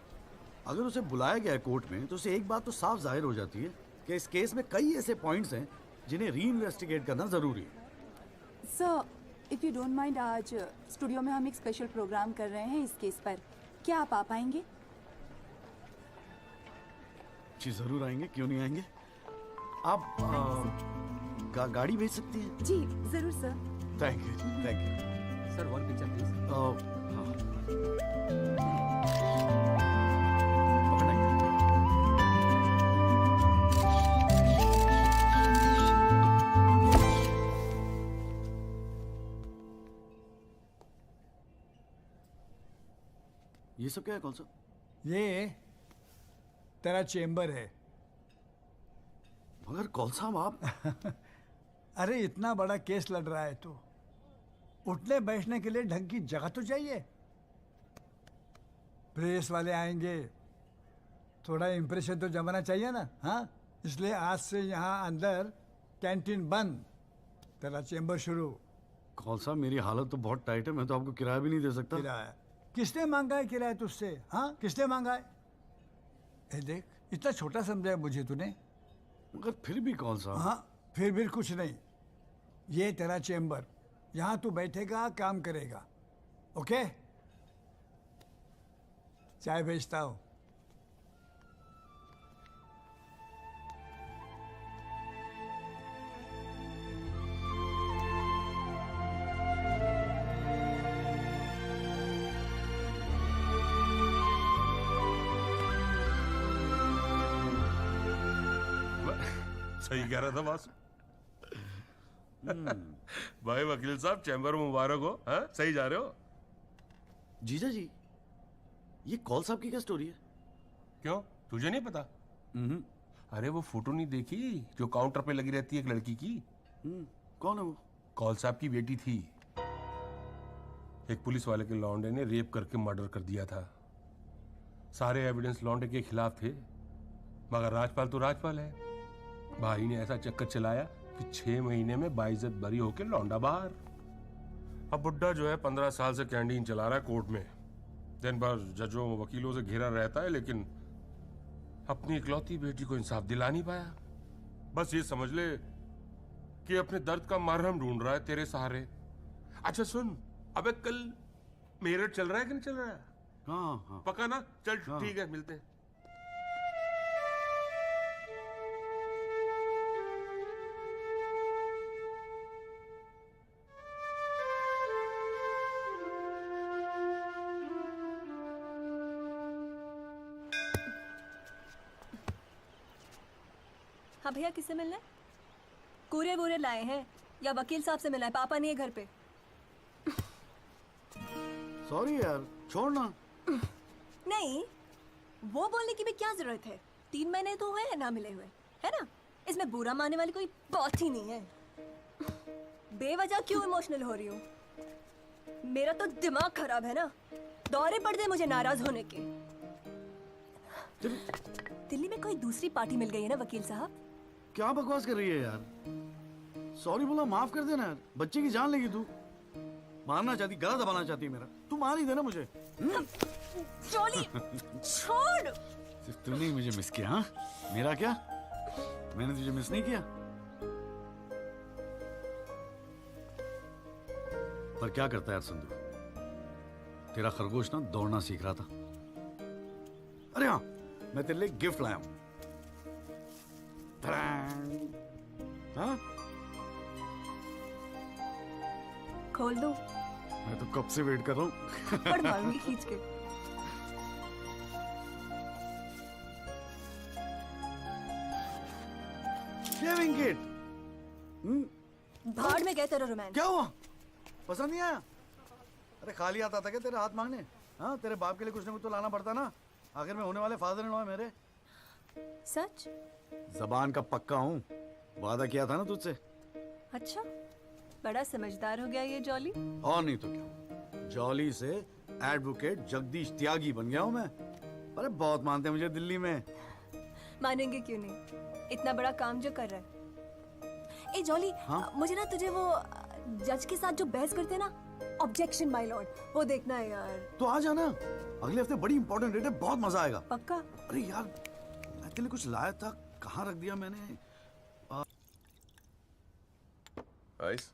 अगर उसे बुलाया गया है कोर्ट में तो उसे एक बात तो साफ जाहिर हो जाती है कि इस केस में कई ऐसे पॉइंट्स हैं जिन्हें री इन्वेस्टिगेट करना जरूरी है। Sir, if you don't mind, आज स्टूडियो में हम एक स्पेशल प्रोग्राम कर रहे हैं इस केस पर, क्या आप आ पाएंगे? जी जरूर आएंगे, क्यों नहीं आएंगे। आप गाड़ी भेज सकती हैं? जी जरूर sir. Thank you sir, one picture please. ये सब क्या है कौन सा? ये तेरा चेम्बर है। मगर कौन सा आप? अरे इतना बड़ा केस लड़ रहा है तो उठने बैठने के लिए ढंग की जगह तो चाहिए। प्रेस वाले आएंगे, थोड़ा इंप्रेशन तो जमाना चाहिए ना। हाँ, इसलिए आज से यहाँ अंदर कैंटीन बंद, तेरा चेंबर शुरू। कौन सा, मेरी हालत तो बहुत टाइट है, मैं तो आपको किराया भी नहीं दे सकता। किराया किसने मांगा है? किराया तुझसे? हाँ, किसने मांगा है? ए देख, इतना छोटा समझा है मुझे तूने। मगर फिर भी कौन सा? हाँ, फिर भी कुछ नहीं। ये तेरा चेंबर, यहाँ तू बैठेगा, काम करेगा। ओके, चाय भेजता हूँ। सही कह रहा था बॉस। भाई वकील साहब, चैम्बर मुबारक हो। हाँ, सही जा रहे हो। जीजा जी, ये कॉल साहब की क्या स्टोरी है? क्यों, तुझे नहीं पता? अरे वो फोटो नहीं देखी जो काउंटर पे लगी रहती है एक लड़की की? कौन है वो? कॉल साहब की बेटी थी। एक पुलिस वाले के लौंडे ने रेप करके मर्डर कर दिया था। सारे एविडेंस लौंडे के खिलाफ थे, मगर राजपाल तो राजपाल है। भाई ने ऐसा चक्कर चलाया कि 6 महीने में बाइज्जत बरी होके लौंडा बाहर। अब बुड्ढा जो है 15 साल से कैंटीन चला रहा है कोर्ट में। दिन भर जजों वकीलों से घिरा रहता है, लेकिन अपनी इकलौती बेटी को इंसाफ दिला नहीं पाया। बस ये समझ ले कि अपने दर्द का मरहम ढूंढ रहा है तेरे सहारे। अच्छा सुन, अबे कल मेरठ चल रहा है कि नहीं चल रहा है? हाँ। पक्का ना? चल ठीक है, मिलते हैं। हाँ भैया, किससे मिलना है? कूरियर वूरियर लाए हैं या वकील साहब से मिलना है? पापा नहीं है घर पे। सॉरी यार, छोड़ना। नहीं, वो बोलने की भी क्या जरूरत है? 3 महीने तो हुए हैं ना मिले हुए, है ना? इसमें बुरा मानने वाली कोई बात ही नहीं है। बेवजह क्यों इमोशनल हो रही हूँ? मेरा तो दिमाग खराब है ना, दौरे पड़ गए मुझे नाराज होने के। दिल्ली में कोई दूसरी पार्टी मिल गई है ना वकील साहब? क्या बकवास कर रही है यार? सॉरी बोला, माफ कर देना यार। बच्चे की जान लेगी तू। मारना चाहती, गला दबाना चाहती है मेरा। तू मार ही देना मुझे। जॉली, छोड़। सिर्फ तूने ही मुझे मिस किया? हाँ, मेरा क्या? मैंने तुझे मिस नहीं किया। पर क्या करता है यार संधू, तेरा खरगोश ना दौड़ना सीख रहा था। अरे हाँ, मैं तेरे लिए गिफ्ट लाया हूं। हाँ? खोल दो। मैं तो कब से वेट कर रहा हूँ। थप्पड़ मारूंगी खींच के। Shaving kit. भाड़ में गए तेरा रोमांस। क्या हुआ? पसंद नहीं आया? अरे खाली आता था क्या तेरे हाथ मांगने? हाँ, तेरे बाप के लिए कुछ ना कुछ तो लाना पड़ता ना। आखिर में होने वाले फादर इन लॉ है मेरे। सच? जबान का पक्का हूँ, वादा किया था ना तुझसे। अच्छा, बड़ा समझदार हो गया ये जॉली। और नहीं तो क्या, जॉली से एडवोकेट जगदीश त्यागी बन गया हूँ मैं। अरे बहुत मानते हैं मुझे दिल्ली में। मानेंगे क्यों नहीं, इतना बड़ा काम जो कर रहा है। ए जॉली, हाँ? मुझे ना तुझे वो जज के साथ जो बहस करते हैं ना, ऑब्जेक्शन माय लॉर्ड, वो देखना है यार। तो आ जाना, अगले हफ्ते बड़ी इंपॉर्टेंट डेट है, बहुत मजा आएगा। पक्का? अरे यार, मैं तेरे लिए कुछ लाया था, कहाँ रख दिया मैंने? आइस?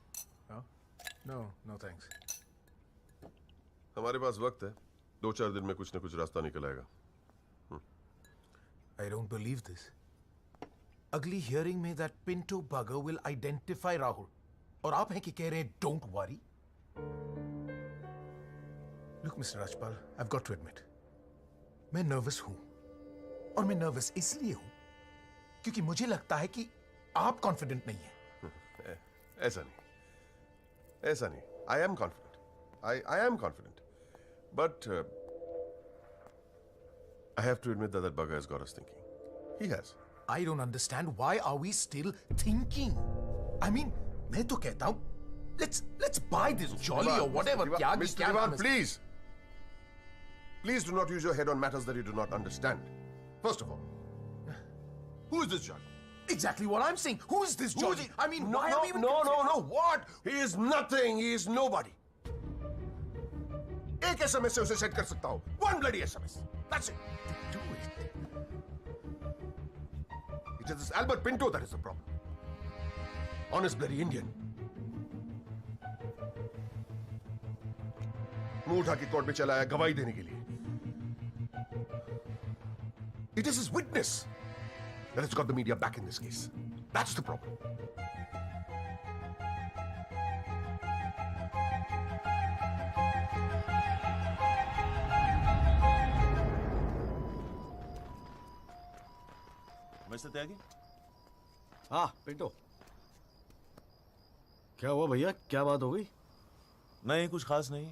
No thanks. हमारे पास वक्त है, 2-4 दिन में कुछ न कुछ रास्ता निकल आएगा। I don't believe this. अगली हियरिंग में that Pinto bugger will identify Rahul, और आप हैं कि कह रहे हैं don't worry? Look, Mr. Rajpal, I've got to admit, मैं नर्वस हूं, और मैं नर्वस इसलिए हूं क्योंकि मुझे लगता है कि आप कॉन्फिडेंट नहीं हैं। ऐसा नहीं। I am confident. I am confident. But I have to admit that bugger has got us thinking. He has. I don't understand why are we still thinking? I mean, मैं तो कहता हूं let's buy this jolly or whatever. Mr. Diwan, please. Please do not use your head on matters that you do not understand. First of all, who is this Johnny? Exactly what I'm saying. Who is this Johnny? I mean, why are we even no, what? He is nothing. He is nobody. एक SMS से उसे set कर सकता हूँ. One bloody SMS. That's it. Do it. It is this Albert Pinto that is the problem. Honest bloody Indian. मुंह उठा के court में चला आया गवाही देने के लिए. It is his witness that has got the media back in this case. That's the problem. Mister Tyagi? हाँ पिंटो, क्या हुआ भैया? क्या बात हो गई? नहीं, कुछ खास नहीं.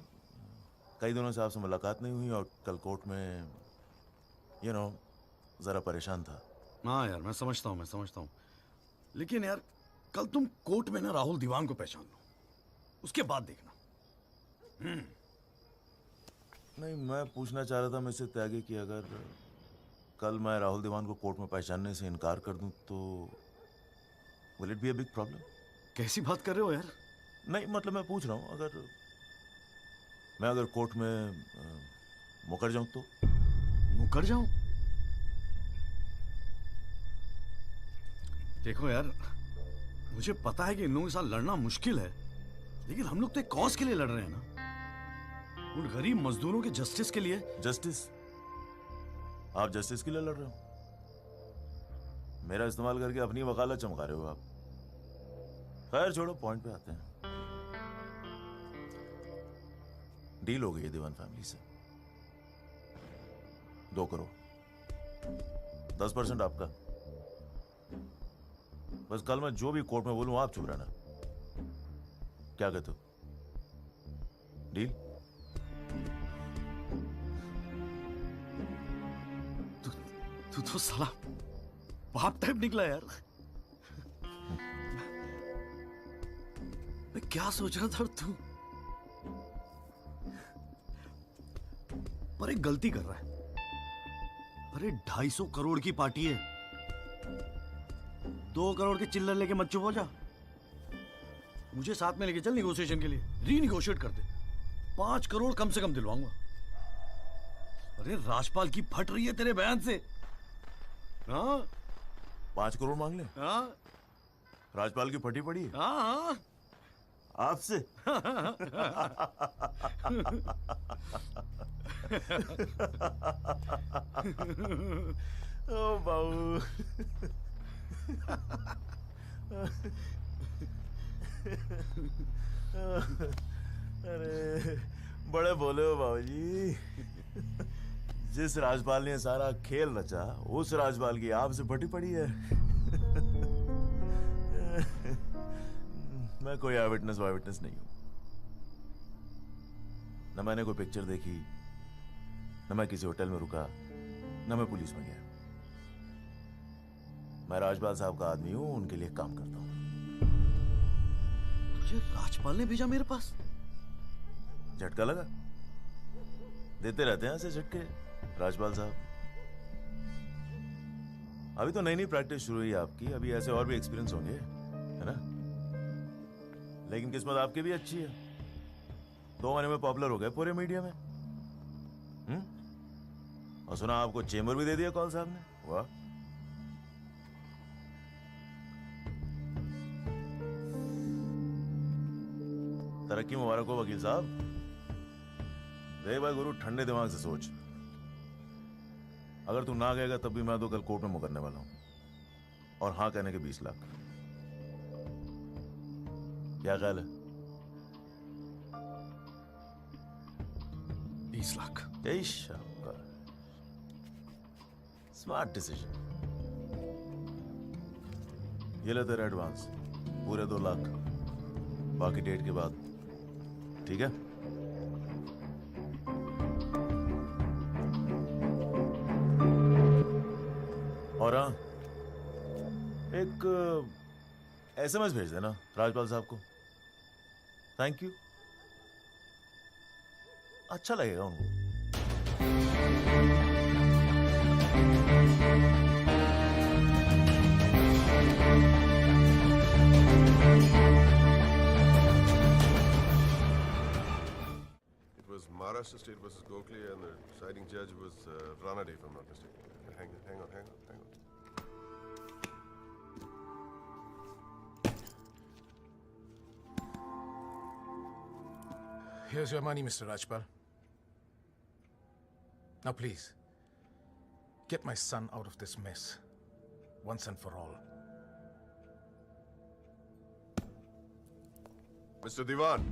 कई दिनों से आपसे मुलाकात नहीं हुई और कल कोर्ट में जरा परेशान था. हाँ यार, मैं समझता हूँ. लेकिन यार, कल तुम कोर्ट में ना राहुल दीवान को पहचान लो, उसके बाद देखना. नहीं, मैं पूछना चाह रहा था मिस्टर त्यागी कि अगर कल मैं राहुल दीवान को कोर्ट में पहचानने से इनकार कर दूं तो will it be a big problem? कैसी बात कर रहे हो यार? नहीं, मतलब मैं पूछ रहा हूं, अगर कोर्ट में मुकर जाऊं तो? मुकर जाऊं? देखो यार, मुझे पता है कि इन लोगों के साथ लड़ना मुश्किल है, लेकिन हम लोग तो एक कॉज के लिए लड़ रहे हैं ना, उन गरीब मजदूरों के जस्टिस के लिए. जस्टिस? आप जस्टिस के लिए लड़ रहे हो? मेरा इस्तेमाल करके अपनी वकालत चमका रहे हो आप. खैर छोड़ो, पॉइंट पे आते हैं. डील हो गई है दीवान फैमिली से. 2 करोड़, 10% आपका. बस कल मैं जो भी कोर्ट में बोलूं आप चुप रहना. क्या कहते हो? डील? तू तो साला बाप टाइप निकला यार. मैं क्या सोच रहा था तू? पर एक गलती कर रहा है. अरे 250 करोड़ की पार्टी है. 2 करोड़ के चिल्लर लेके मत चुप हो जा. मुझे साथ में लेके चल निगोशिएशन के लिए. रीनिगोशिएट कर दे. 5 करोड़ कम से कम दिलवाऊंगा. अरे राजपाल की फट रही है तेरे बयान से. हाँ, 5 करोड़ मांग ले? हाँ, राजपाल की फटी पड़ी है? हाँ, आपसे? ओ बाबू. अरे बड़े बोले हो बाबूजी. जिस राजपाल ने सारा खेल रचा, उस राजपाल की आपसे फटी पड़ी है. मैं कोई आई विटनेस नहीं हूं. न मैंने कोई पिक्चर देखी, न मैं किसी होटल में रुका, न मैं पुलिस में गया. मैं राजपाल साहब का आदमी हूं, उनके लिए काम करता हूं. तुझे राजपाल ने भेजा मेरे पास? झटका लगा? देते रहते हैं ऐसे झटके राजपाल साहब. अभी तो नई प्रैक्टिस शुरू हुई आपकी. अभी ऐसे और भी एक्सपीरियंस होंगे, है ना? लेकिन किस्मत आपकी भी अच्छी है. 2 महीने में पॉपुलर हो गए पूरे मीडिया में. और सुना आपको चेंबर भी दे दिया कौल साहब ने. वाह. तरक्की मुबारक हो वकील साहब. देख भाई गुरु, ठंडे दिमाग से सोच. अगर तू ना गएगा तब भी मैं तो कल कोर्ट में मुकरने वाला हूं. और हाँ कहने के 20 लाख. क्या ख्याल है? 20 लाख. जय शाबाश. Smart decision. ये ले तेरा एडवांस, पूरे 2 लाख. बाकी डेट के बाद. ठीक है? और हाँ, एक SMS भेज देना राजपाल साहब को. Thank you. अच्छा लगेगा उनको। It was Maharashtra State versus Gokhale, and the deciding judge was Ranade, if I'm not mistaken. Hang on. Here's your money, Mr. Rajpal. Now please, get my son out of this mess, once and for all. Mr. Diwan.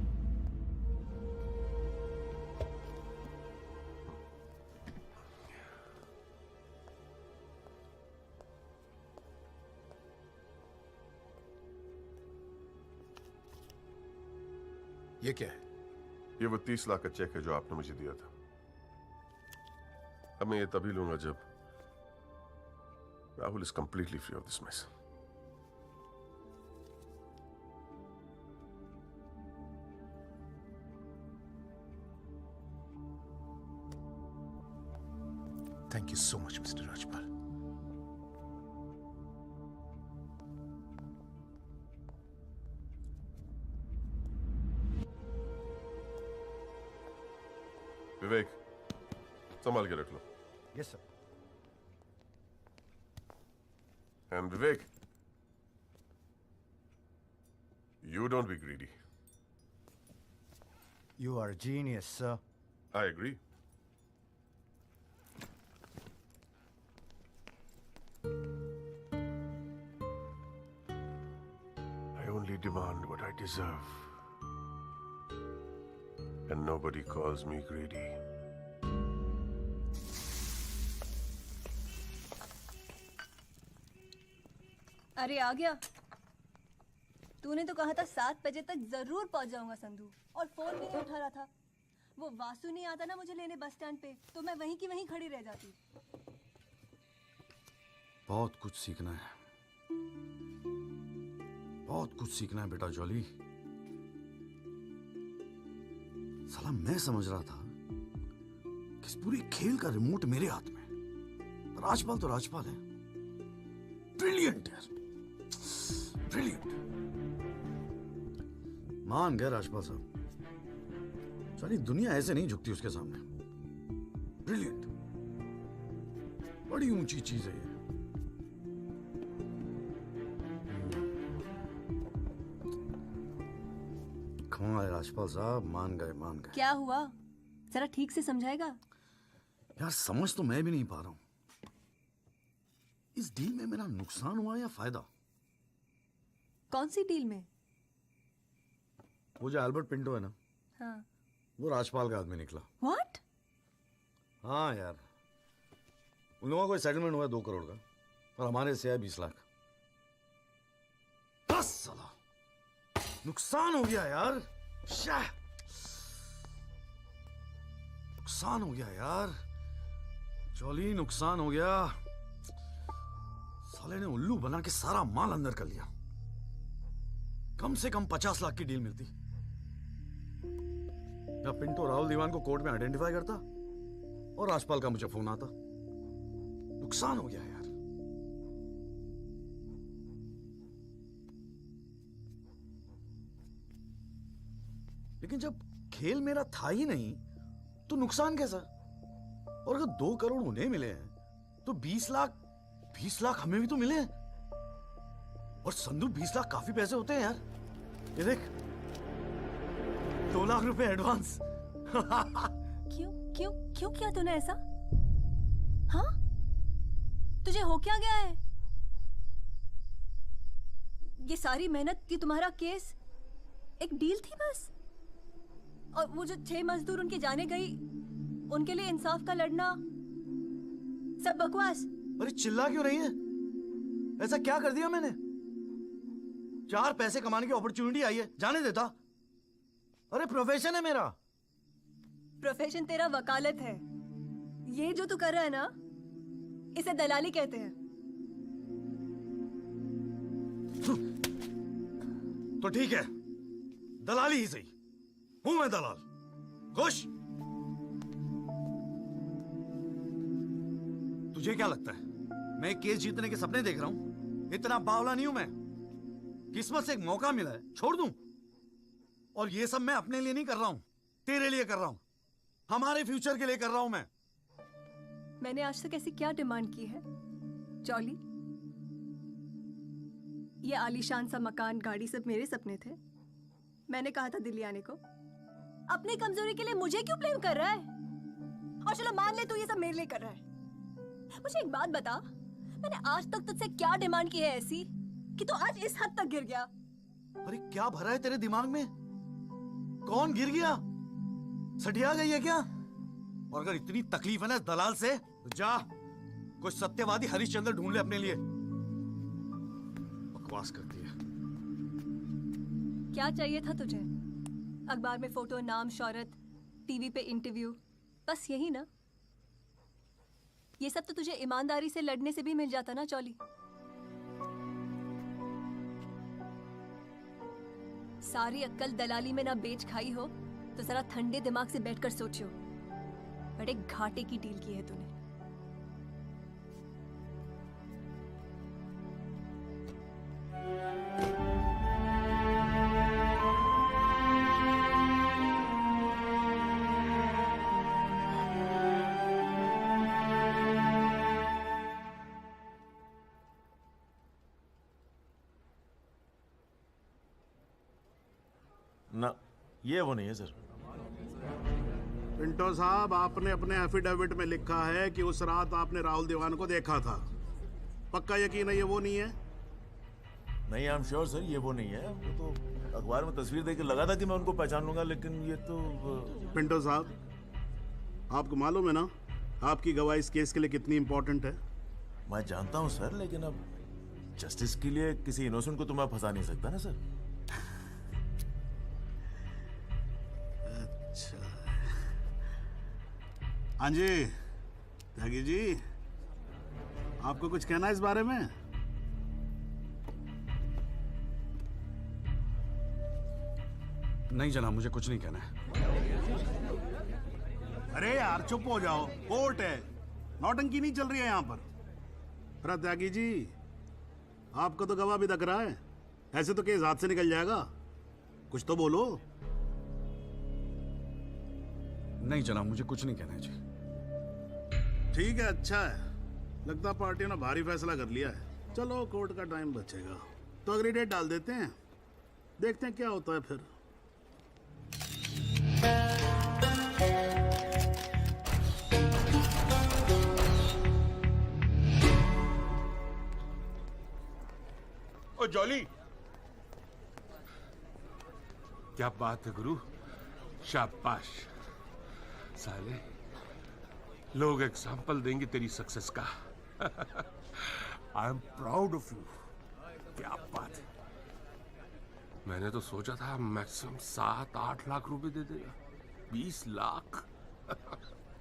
ये क्या है? ये वो 30 लाख का check है जो आपने मुझे दिया था। अब मैं ये तभी लूंगा जब Rahul is completely free of this mess. Thank you so much, Mr. Rajpal. Vivek, संभाल के रख लो। Yes sir. And Vivek, you don't be greedy. You are a genius, sir. I agree. I only demand what I deserve. And nobody calls me greedy. अरे आ गया। तूने तो कहा था 7 बजे तक जरूर पहुंच जाऊंगा संधू, और फोन भी नहीं उठा रहा था। वो वासु नहीं आता ना मुझे लेने बस स्टैंड पे, तो मैं वहीं की वहीं खड़ी रह जाती। बहुत कुछ सीखना है, बहुत कुछ सीखना है बेटा जॉली। साला मैं समझ रहा था कि इस पूरे खेल का रिमोट मेरे हाथ में। राजपाल तो राजपाल है, ब्रिलियंट यार, ब्रिलियंट। मान गए राजपाल साहब, सारी दुनिया ऐसे नहीं झुकती उसके सामने। ब्रिलियंट, बड़ी ऊंची चीज है ये। कमाल राजपाल साहब, मान गए मान गए। क्या हुआ, जरा ठीक से समझाएगा? यार समझ तो मैं भी नहीं पा रहा हूं, इस डील में मेरा नुकसान हुआ या फायदा? कौन सी डील में? वो जो एल्बर्ट पिंटो है ना, हाँ। वो राजपाल का आदमी निकला। व्हाट? हाँ यार, उन लोगों को सेटलमेंट हुआ 2 करोड़ का, और हमारे से है 20 लाख। बस साला नुकसान हो गया यार, नुकसान हो गया यार, जॉली नुकसान हो गया। साले ने उल्लू बना के सारा माल अंदर कर लिया। कम से कम 50 लाख की डील मिलती। या पिंटो राहुल दीवान को कोर्ट में आइडेंटिफाई करता, और राजपाल का मुझे फोन आता। नुकसान हो गया यार। लेकिन जब खेल मेरा था ही नहीं, तो नुकसान कैसा? और अगर 2 करोड़ उन्हें मिले हैं, तो 20 लाख हमें भी तो मिले हैं। और संदू 20 लाख काफी पैसे होते हैं यार। ये देख, 2 लाख रुपए एडवांस। क्यों किया तूने ऐसा? हाँ, तुझे हो क्या गया है? ये सारी मेहनत की, तुम्हारा केस एक डील थी बस। और वो जो 6 मजदूर उनके जाने गई, उनके लिए इंसाफ का लड़ना सब बकवास। अरे चिल्ला क्यों रही है? ऐसा क्या कर दिया मैंने? 4 पैसे कमाने की अपॉर्चुनिटी आई है, जाने देता? अरे प्रोफेशन है मेरा। प्रोफेशन तेरा वकालत है। ये जो तू कर रहा है ना, इसे दलाली कहते हैं। तो ठीक है, दलाली ही सही। हूं मैं दलाल? खुश? तुझे क्या लगता है मैं केस जीतने के सपने देख रहा हूं? इतना बावला नहीं हूं मैं। किस्मत से एक मौका मिला है, छोड़ दूं? और ये सब मैं अपने लिए नहीं कर रहा हूं, तेरे लिए कर रहा हूं, हमारे फ्यूचर के लिए कर रहा हूं मैं। मैंने आज तक ऐसी क्या डिमांड की है जॉली? ये आलीशान सा मकान, गाड़ी सब मेरे सपने थे। मैंने कहा था दिल्ली आने को। अपनी कमजोरी के लिए मुझे क्यों ब्लेम कर रहा है? और चलो मान ले तू ये सब मेरे लिए कर रहा है। मुझे एक बात बता, मैंने आज तक तुझसे क्या डिमांड की है ऐसी कि तू आज इस हद तक गिर गया? अरे क्या भरा है तेरे दिमाग में? कौन गिर गया? सटिया गई है क्या? और अगर इतनी तकलीफ है ना इस दलाल से, तो जा कोई सत्यवादी हरिश्चंद्र ढूंढ ले अपने लिए। बकवास करती है। क्या चाहिए था तुझे? अखबार में फोटो, नाम, शोहरत, टीवी पे इंटरव्यू, बस यही ना? ये सब तो तुझे ईमानदारी से लड़ने से भी मिल जाता ना चौली। सारी अक्कल दलाली में ना बेच खाई हो तो जरा ठंडे दिमाग से बैठकर सोचो। बड़े घाटे की डील की है तूने। ना, ये वो नहीं है सर। पिंटो साहब, आपने अपने एफिडेविट में लिखा है कि उस रात आपने राहुल दीवान को देखा था। पक्का यकीन है ये वो नहीं है? नहीं, आई एम श्योर सर, ये वो नहीं है। वो तो अखबार में तस्वीर देख के लगा था कि मैं उनको पहचान लूंगा, लेकिन ये तो पिंटो साहब, आपको मालूम है ना आपकी गवाही इस केस के लिए कितनी इंपॉर्टेंट है? मैं जानता हूँ सर, लेकिन अब जस्टिस के लिए किसी इनोसेंट को तो मैं फंसा नहीं सकता ना सर। अच्छा, हाँ जी त्यागी जी, आपको कुछ कहना है इस बारे में? नहीं जनाब, मुझे कुछ नहीं कहना है। अरे यार चुप हो जाओ, कोर्ट है, नौटंकी नहीं चल रही है यहाँ पर। अरे त्यागी जी, आपका तो गवाह भी दक रहा है, ऐसे तो केस हाथ से निकल जाएगा, कुछ तो बोलो। नहीं जनाब, मुझे कुछ नहीं कहना है जी। ठीक है, अच्छा है, लगता पार्टी ने भारी फैसला कर लिया है। चलो कोर्ट का टाइम बचेगा तो अगली डेट डाल देते हैं, देखते हैं क्या होता है फिर। ओ जॉली, क्या बात है गुरु, शाबाश। साले लोग एग्जाम्पल देंगे तेरी सक्सेस का। I am proud of you. क्या बात है। मैंने तो सोचा था मैक्सिमम 7-8 लाख रुपए दे देगा, 20 लाख।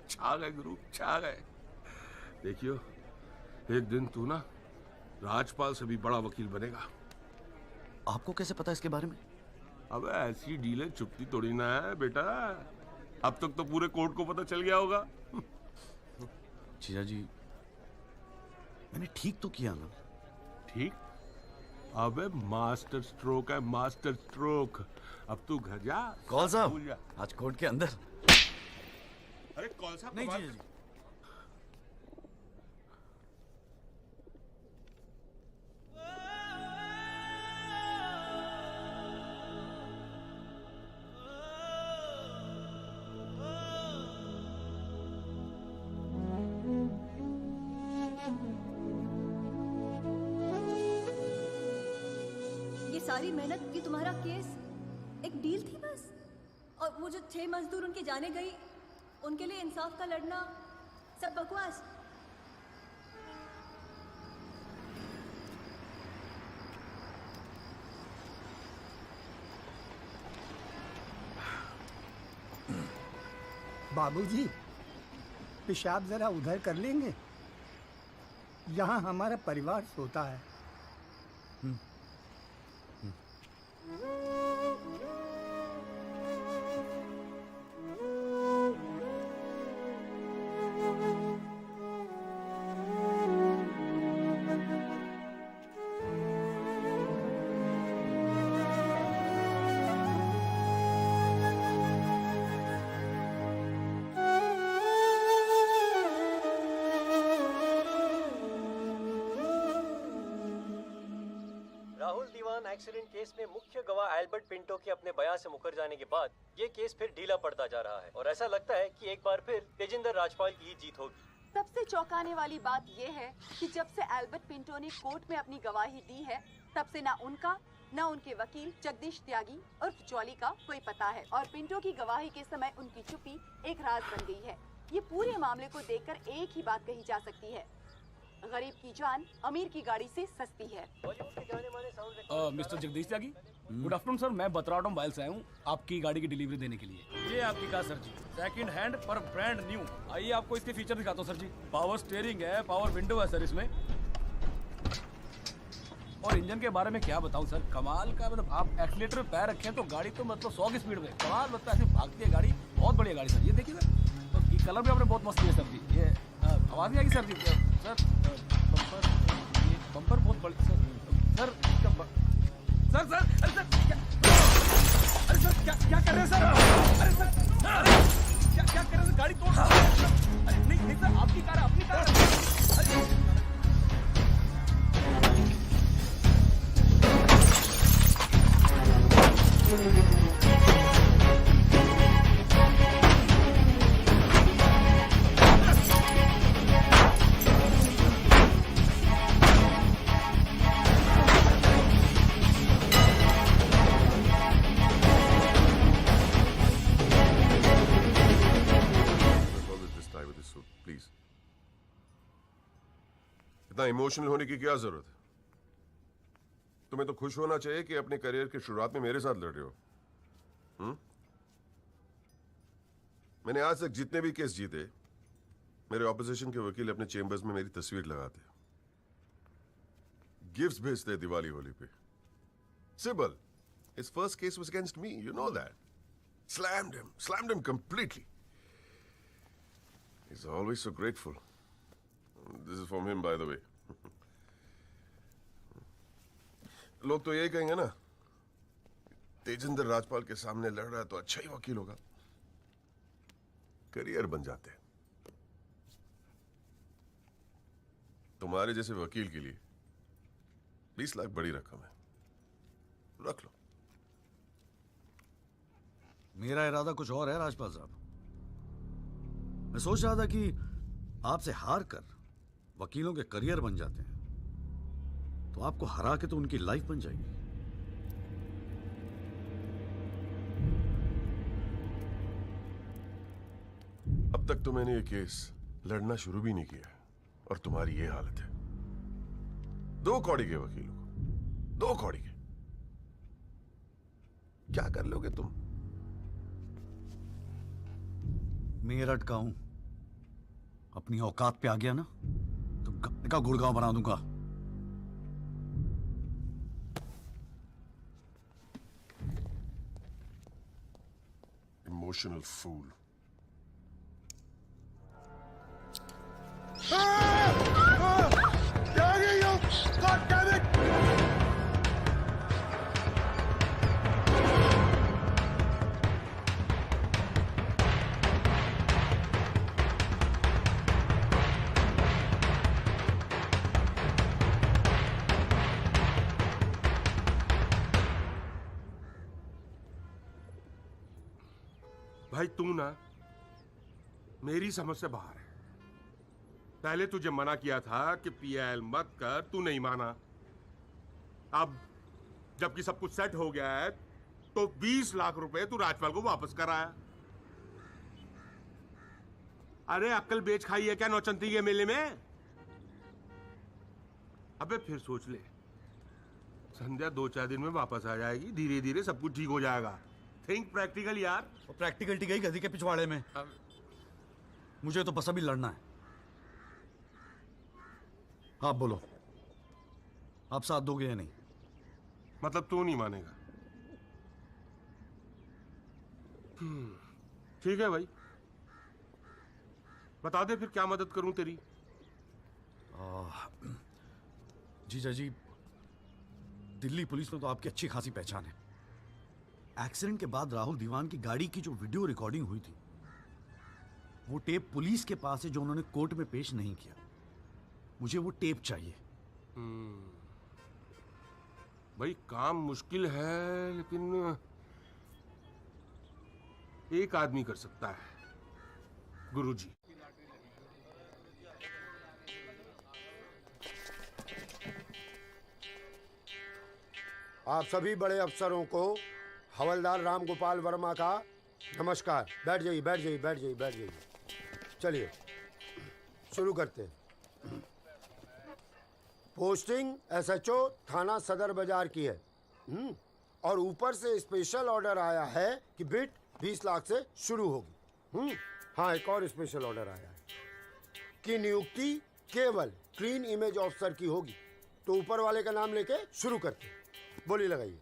छा गए गुरु, छा गए। देखियो, एक दिन तू ना राजपाल से भी बड़ा वकील बनेगा। आपको कैसे पता इसके बारे में? अब ऐसी डीलें चुपती थोड़ी ना है बेटा, अब तक तो पूरे कोर्ट को पता चल गया होगा। जीजा जी, मैंने ठीक तो किया ना? ठीक? अबे मास्टर स्ट्रोक है, मास्टर स्ट्रोक। अब तू घर जा। कौल साहब, आज कोर्ट के अंदर। अरे कौन साहब? नहीं जीजा जी। सारी मेहनत, ये तुम्हारा केस एक डील थी बस? और वो जो 6 मजदूर उनके जाने गई, उनके लिए इंसाफ का लड़ना सब बकवास? बाबूजी, पेशाब जरा उधर कर लेंगे, यहाँ हमारा परिवार सोता है। एक्सीडेंट केस में मुख्य गवाह एल्बर्ट पिंटो के अपने बयान से मुकर जाने के बाद ये केस फिर ढीला पड़ता जा रहा है और ऐसा लगता है कि एक बार फिर तेजिंदर राजपाल की ही जीत होगी। सबसे चौंकाने वाली बात यह है कि जब से एल्बर्ट पिंटो ने कोर्ट में अपनी गवाही दी है तब से ना उनका न उनके वकील जगदीश त्यागी उर्फ जॉली का कोई पता है और पिंटो की गवाही के समय उनकी चुप्पी एक राज बन गई है। ये पूरे मामले को देखकर एक ही बात कही जा सकती है, गरीब की जान अमीर की गाड़ी से सस्ती है। मिस्टर जगदीश त्यागी, गुड आफ्टरनून सर। मैं बतराटो मोबाइल से आया हूँ आपकी गाड़ी की डिलीवरी देने के लिए। ये आपकी कार सर जी, सेकंड हैंड पर ब्रांड न्यू। आइए आपको इसके फीचर दिखाता हूँ सर जी। पावर स्टीयरिंग है, पावर विंडो है सर इसमें, और इंजन के बारे में क्या बताऊं सर, कमाल का। मतलब आप एक्सीलेटर पे पैर रखें तो गाड़ी तो मतलब 100 की स्पीड में कमाल लगता है, ऐसे भागती है गाड़ी। बहुत बढ़िया गाड़ी सर, ये देखिए सर। तो ये कलर भी आपने बहुत मस्त किया सर जी। ये आवाज नहीं आएगी सर जी। सर बम्पर, ये बम्पर बहुत बड़ी सर। सर सर सर अरे सर अरे सर क्या कर रहे हैं सर? अरे सर अरे क्या कर रहे हैं? गाड़ी तोड़। अरे नहीं सर, आपकी कार है, अपनी कार है। इतना इमोशनल होने की क्या जरूरत है? तुम्हें तो खुश होना चाहिए कि अपने करियर की शुरुआत में मेरे साथ लड़ रहे हो। मैंने आज तक जितने भी केस जीते, मेरे ऑपोजिशन के वकील अपने चेंबर्स में मेरी तस्वीर लगाते, गिफ्ट्स भेजते दिवाली होली पे। Sibal, his first case was against me, you know that. Slammed him completely. He's always so grateful. This is from him, by the way. लोग तो यही कहेंगे ना, तेजिंदर राजपाल के सामने लड़ रहा है तो अच्छा ही वकील होगा। करियर बन जाते हैं। तुम्हारे जैसे वकील के लिए 20 लाख बड़ी रकम है, रख लो। मेरा इरादा कुछ और है राजपाल साहब। मैं सोच रहा था कि आपसे हार कर वकीलों के करियर बन जाते हैं तो आपको हरा के तो उनकी लाइफ बन जाएगी। अब तक तो मैंने ये केस लड़ना शुरू भी नहीं किया और तुम्हारी ये हालत है। 2 कौड़ी के वकीलों को, 2 कौड़ी के, क्या कर लोगे तुम? मेरठ का हूं, अपनी औकात पे आ गया ना तो गप्पे का गुड़गांव बना दूंगा। Emotional fool. भाई तू ना मेरी समझ से बाहर है। पहले तुझे मना किया था कि पीएल मत कर, तू नहीं माना। अब जबकि सब कुछ सेट हो गया है तो 20 लाख रुपए तू राजपाल को वापस कराया। अरे अक्ल बेच खाई है क्या नौचंती के मेले में? अबे फिर सोच ले, संध्या 2-4 दिन में वापस आ जाएगी, धीरे धीरे सब कुछ ठीक हो जाएगा। थिंक प्रैक्टिकल यार। प्रैक्टिकलिटी गई गधी के पिछवाड़े में। मुझे तो बस अभी लड़ना है। आप बोलो, आप साथ दोगे या नहीं? मतलब तू नहीं मानेगा? ठीक है भाई, बता दे फिर क्या मदद करूं तेरी। जीजा जी, दिल्ली पुलिस में तो आपकी अच्छी खासी पहचान है। एक्सीडेंट के बाद राहुल दीवान की गाड़ी की जो वीडियो रिकॉर्डिंग हुई थी, वो टेप पुलिस के पास है जो उन्होंने कोर्ट में पेश नहीं किया। मुझे वो टेप चाहिए। भाई काम मुश्किल है लेकिन एक आदमी कर सकता है, गुरुजी। आप सभी बड़े अफसरों को हवलदार राम गोपाल वर्मा का नमस्कार। बैठ जाइए, बैठ जाइए, बैठ जाइए, बैठ जाइए। चलिए शुरू करते हैं। पोस्टिंग एसएचओ थाना सदर बाजार की है। और ऊपर से स्पेशल ऑर्डर आया है कि बिट 20 लाख से शुरू होगी। हाँ, एक और स्पेशल ऑर्डर आया है कि नियुक्ति केवल क्लीन इमेज ऑफिसर की होगी। तो ऊपर वाले का नाम लेके शुरू करते हैं। बोली लगाइए।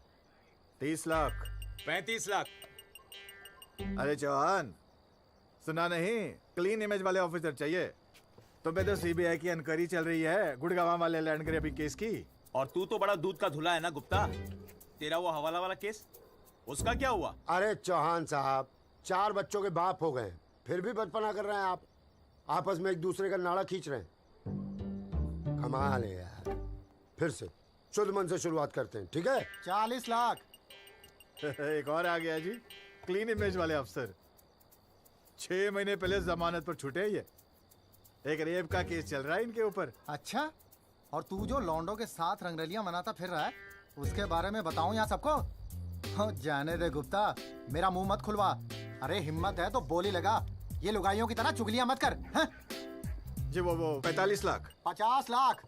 30 लाख। 35 लाख। अरे चौहान, सुना नहीं? क्लीन इमेज वाले ऑफिसर चाहिए। तुम्हें तो सीबीआई की इंक्वायरी चल रही है गुड़गांव वाले लैंड ग्रैबिंग केस की। और तू तो बड़ा दूध का धुला है ना गुप्ता। तेरा वो हवाला वाला केस, उसका क्या हुआ? अरे चौहान साहब, 4 बच्चों के बाप हो गए, फिर भी बचपना कर रहे हैं आप। आपस में एक दूसरे का नाड़ा खींच रहे हैं। कमाल है यार। फिर से शुद्ध मन से शुरुआत करते हैं, ठीक है? 40 लाख। एक और आ गया जी, क्लीन इमेज वाले अफसर। 6 महीने पहले जमानत पर छूटे ये। एक रेप का केस चल रहा है इनके ऊपर। अच्छा, और तू जो लौंडों के साथ रंगरलियां मनाता फिर रहा है, उसके बारे में बताऊं यहाँ सबको? हो जाने दे गुप्ता, मेरा मुंह मत खुलवा। अरे हिम्मत है तो बोली लगा, ये लुगाइयों की तरह चुगलियां मत कर। हैं? जी वो 45 लाख। 50 लाख।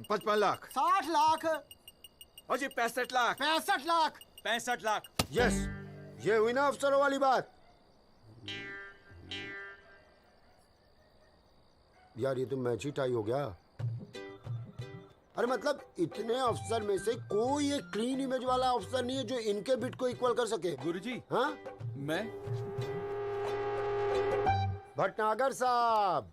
55 लाख। 60 लाख। और जी 65 लाख। 65 लाख। 65 लाख। यस, ये हुई ना अफसरों वाली बात। यार ये तो मैच ही टाई हो गया। अरे मतलब इतने अफसर में से कोई एक क्लीन इमेज वाला अफसर नहीं है जो इनके बिट को इक्वल कर सके। गुरुजी, हाँ? मैं भटनागर साहब,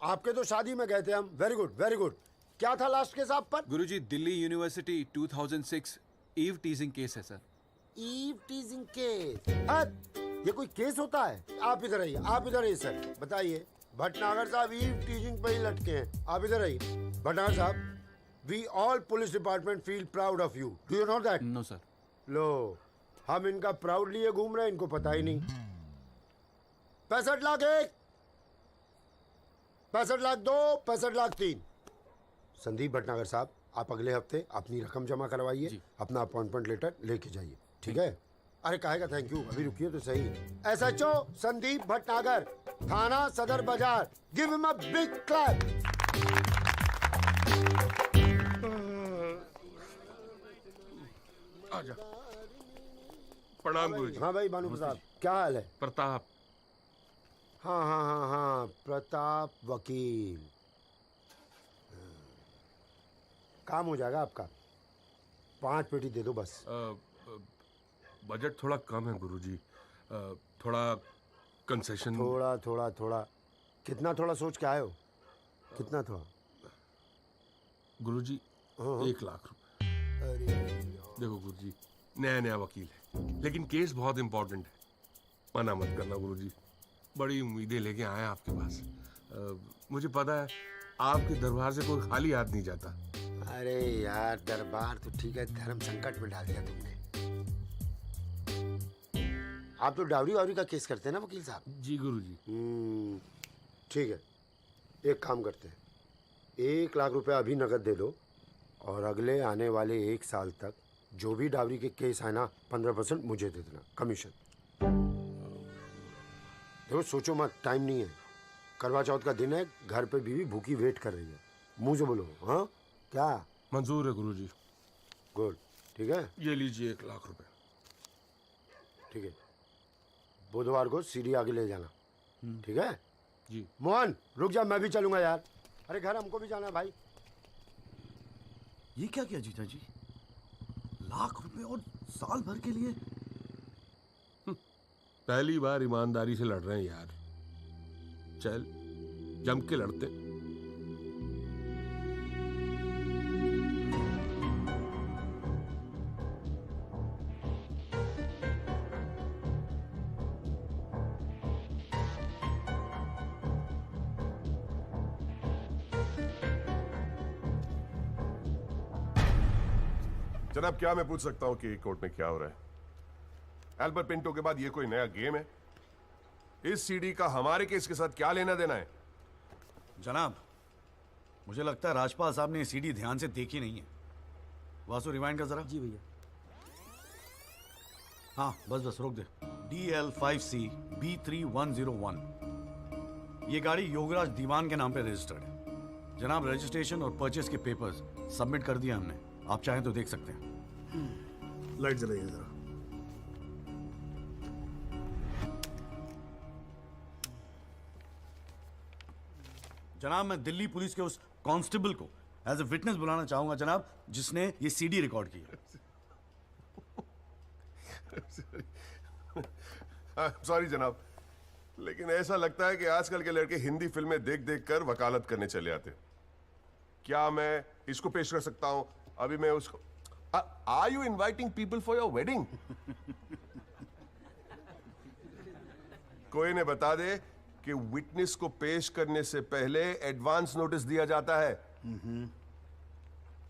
आपके तो शादी में गए थे हम। Very good, very good. क्या था लास्ट केस आप पर? Guruji, Delhi university 2006 eve teasing case है सर। Eve teasing case? ये कोई केस होता है? आप इधर आइए, आप इधर आइए सर। बताइए, भटनागर साहब ईव टीजिंग पे ही लटके हैं। आप इधर आइए। भटनागर साहब, we all police department feel proud of you. Do you know that? No sir. लो, हम इनका प्राउड लिए घूम रहे हैं, इनको पता ही नहीं। 65 लाख 1, 65 लाख 2, 65 लाख 3। संदीप भटनागर साहब, आप अगले हफ्ते अपनी रकम जमा करवाइए, अपना अपॉइंटमेंट लेटर लेके जाइए, ठीक है? अरे काहे का थैंक यू, अभी रुकिए तो सही। एसएचओ संदीप भटनागर, थाना सदर बाजार। Give him a big clap. आजा। प्रणाम गुरुजी। हाँ भाई भानु प्रताप, क्या हाल है? प्रताप। हाँ हाँ हाँ हाँ, प्रताप वकील। काम हो जाएगा आपका। 5 पेटी दे दो बस। बजट थोड़ा कम है गुरुजी, थोड़ा कंसेशन। थोड़ा थोड़ा थोड़ा कितना थोड़ा सोच के आए हो? कितना थोड़ा? गुरुजी 1 लाख रुपए। अरे देखो गुरुजी, नया नया वकील है लेकिन केस बहुत इंपॉर्टेंट है। मना मत करना गुरुजी, बड़ी उम्मीदें लेके आए आपके पास। मुझे पता है आपके दरबार से कोई खाली हाथ नहीं जाता। अरे यार, दरबार तो ठीक है, धर्म संकट में डाल दिया तुमने। आप तो डावरी वावरी का केस करते हैं ना वकील साहब? जी गुरुजी। ठीक है, एक काम करते हैं, 1 लाख रुपए अभी नगद दे दो और अगले आने वाले 1 साल तक जो भी डावरी के केस है ना, 15% मुझे दे देना कमीशन। देखो सोचो मत, टाइम नहीं है। करवा चौथ का दिन है, घर पे बीवी भूखी वेट कर रही है। मुंह से बोलो। हाँ क्या? मंजूर है गुरुजी। गुड, ठीक है। ये लीजिए 1 लाख रुपए। ठीक है, बुधवार को सीढ़ी आगे ले जाना, ठीक है? जी। मोहन रुक जा, मैं भी चलूंगा यार। अरे घर हमको भी जाना है भाई। ये क्या किया जीजा जी? लाख रुपए और साल भर के लिए? पहली बार ईमानदारी से लड़ रहे हैं यार। चल जम के लड़ते। जनाब, क्या मैं पूछ सकता हूं कि कोर्ट में क्या हो रहा है? एल्बर्ट पिंटो के बाद ये कोई नया गेम है? इस सीडी का हमारे केस के साथ क्या लेना देना है? जनाब, मुझे लगता है राजपाल साहब ने ये सीडी ध्यान से देखी नहीं है। वासु रिवाइंड कर जरा। जी भैया। हाँ बस रोक दे। DL5C B3101, ये गाड़ी योगराज दीवान के नाम पे रजिस्टर्ड है। जनाब, रजिस्ट्रेशन और परचेस के पेपर्स सबमिट कर दिए हमने, आप चाहें तो देख सकते हैं। लाइट जलाइए जरा। जनाब, मैं दिल्ली पुलिस के उस कांस्टेबल को एज ए विटनेस बुलाना चाहूंगा जनाब, जिसने ये सीडी रिकॉर्ड की है। सॉरी जनाब, लेकिन ऐसा लगता है कि आजकल के लड़के हिंदी फिल्में देख देख कर वकालत करने चले आते। क्या मैं इसको पेश कर सकता हूं? अभी मैं उसको are you inviting people for your wedding? कोई ने बता दे कि विटनेस को पेश करने से पहले एडवांस नोटिस दिया जाता है,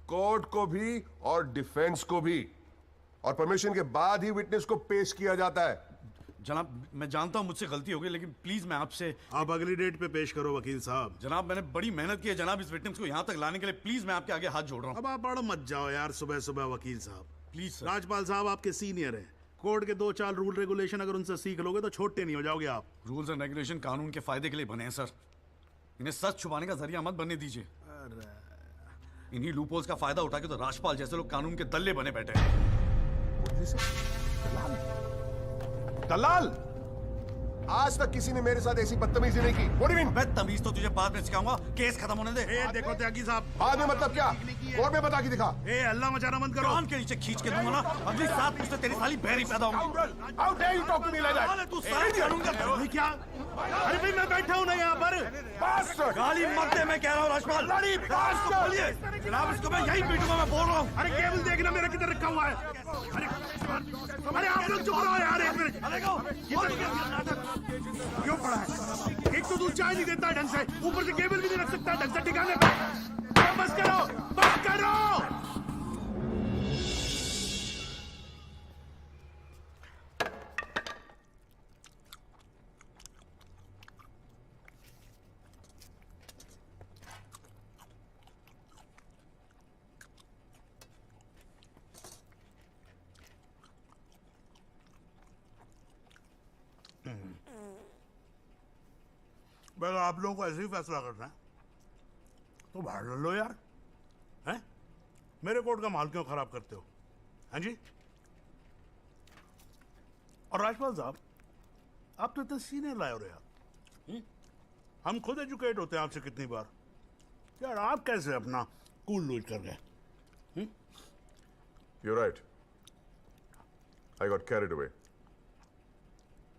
कोर्ट को भी और डिफेंस को भी, और परमिशन के बाद ही विटनेस को पेश किया जाता है। जनाब, मैं जानता हूं मुझसे गलती हो गई, लेकिन प्लीज मैं आपसे। आप अगली डेट पे पेश करो वकील साहब। जनाब, मैंने बड़ी मेहनत की है जनाब इस विटनेस को यहां तक लाने के लिए। प्लीज मैं आपके आगे हाथ जोड़ रहा हूं। अब आप बड़ा मत जाओ यार सुबह सुबह वकील साहब। Please sir. राजपाल साहब आपके सीनियर हैं। कोर्ट के 2-4 रूल रेगुलेशन अगर उनसे सीख लोगे तो छोटे नहीं हो जाओगे आप। रूल्स एंड रेगुलेशन कानून के फायदे के लिए बने हैं सर, इन्हें सच छुपाने का जरिया मत बनने दीजिए। इन्हीं लूपहोल्स का फायदा उठा के तो राजपाल जैसे लोग कानून के दल्ले बने बैठे हैं। दलाल, आज तक किसी ने मेरे साथ ऐसी बदतमीजी नहीं की। What do you mean? मैं तमीज तो तुझे बाद में सिखाऊंगा, केस खत्म होने दे। देखो त्यागी साहब, बाद में मतलब क्या? कोर्ट में बता के दिखा। अल्लाह मचाना बंद करो। कान के नीचे खींच के दूंगा ना, अगली 7 पुश्ते तेरी साली बहरी पैदा होंगी। How dare you talk to me like that? साले तू साले कानून का भाई क्या? अरे भाई मैं बैठा हूं ना यहाँ पर। Bastard! गाली मत दे, मैं कह रहा हूँ राजपाल। जनाब, इसको मैं यही पीटूंगा, मैं बोल रहा हूँ। अरे केबल देखना मेरा किधर रखा हुआ है। अरे आप लोग चुप रहो यार एक मिनट। क्यों पड़ा है? एक तो दूध चाय नहीं देता ढंग से, ऊपर से केबल भी नहीं रख सकता ढंग से ठिकाने पर। बस करो, बस करो। अगर आप लोगों को ऐसे ही फैसला करना है तो बाहर लड़ लो यार, हैं? मेरे कोर्ट का माल क्यों खराब करते हो? हाँ जी। और राजपाल साहब, आप तो इतने सीनियर लाए हो यार। हम खुद एजुकेट होते हैं आपसे कितनी बार यार, आप कैसे अपना कूल लूज कर गए? You're right. I got carried away.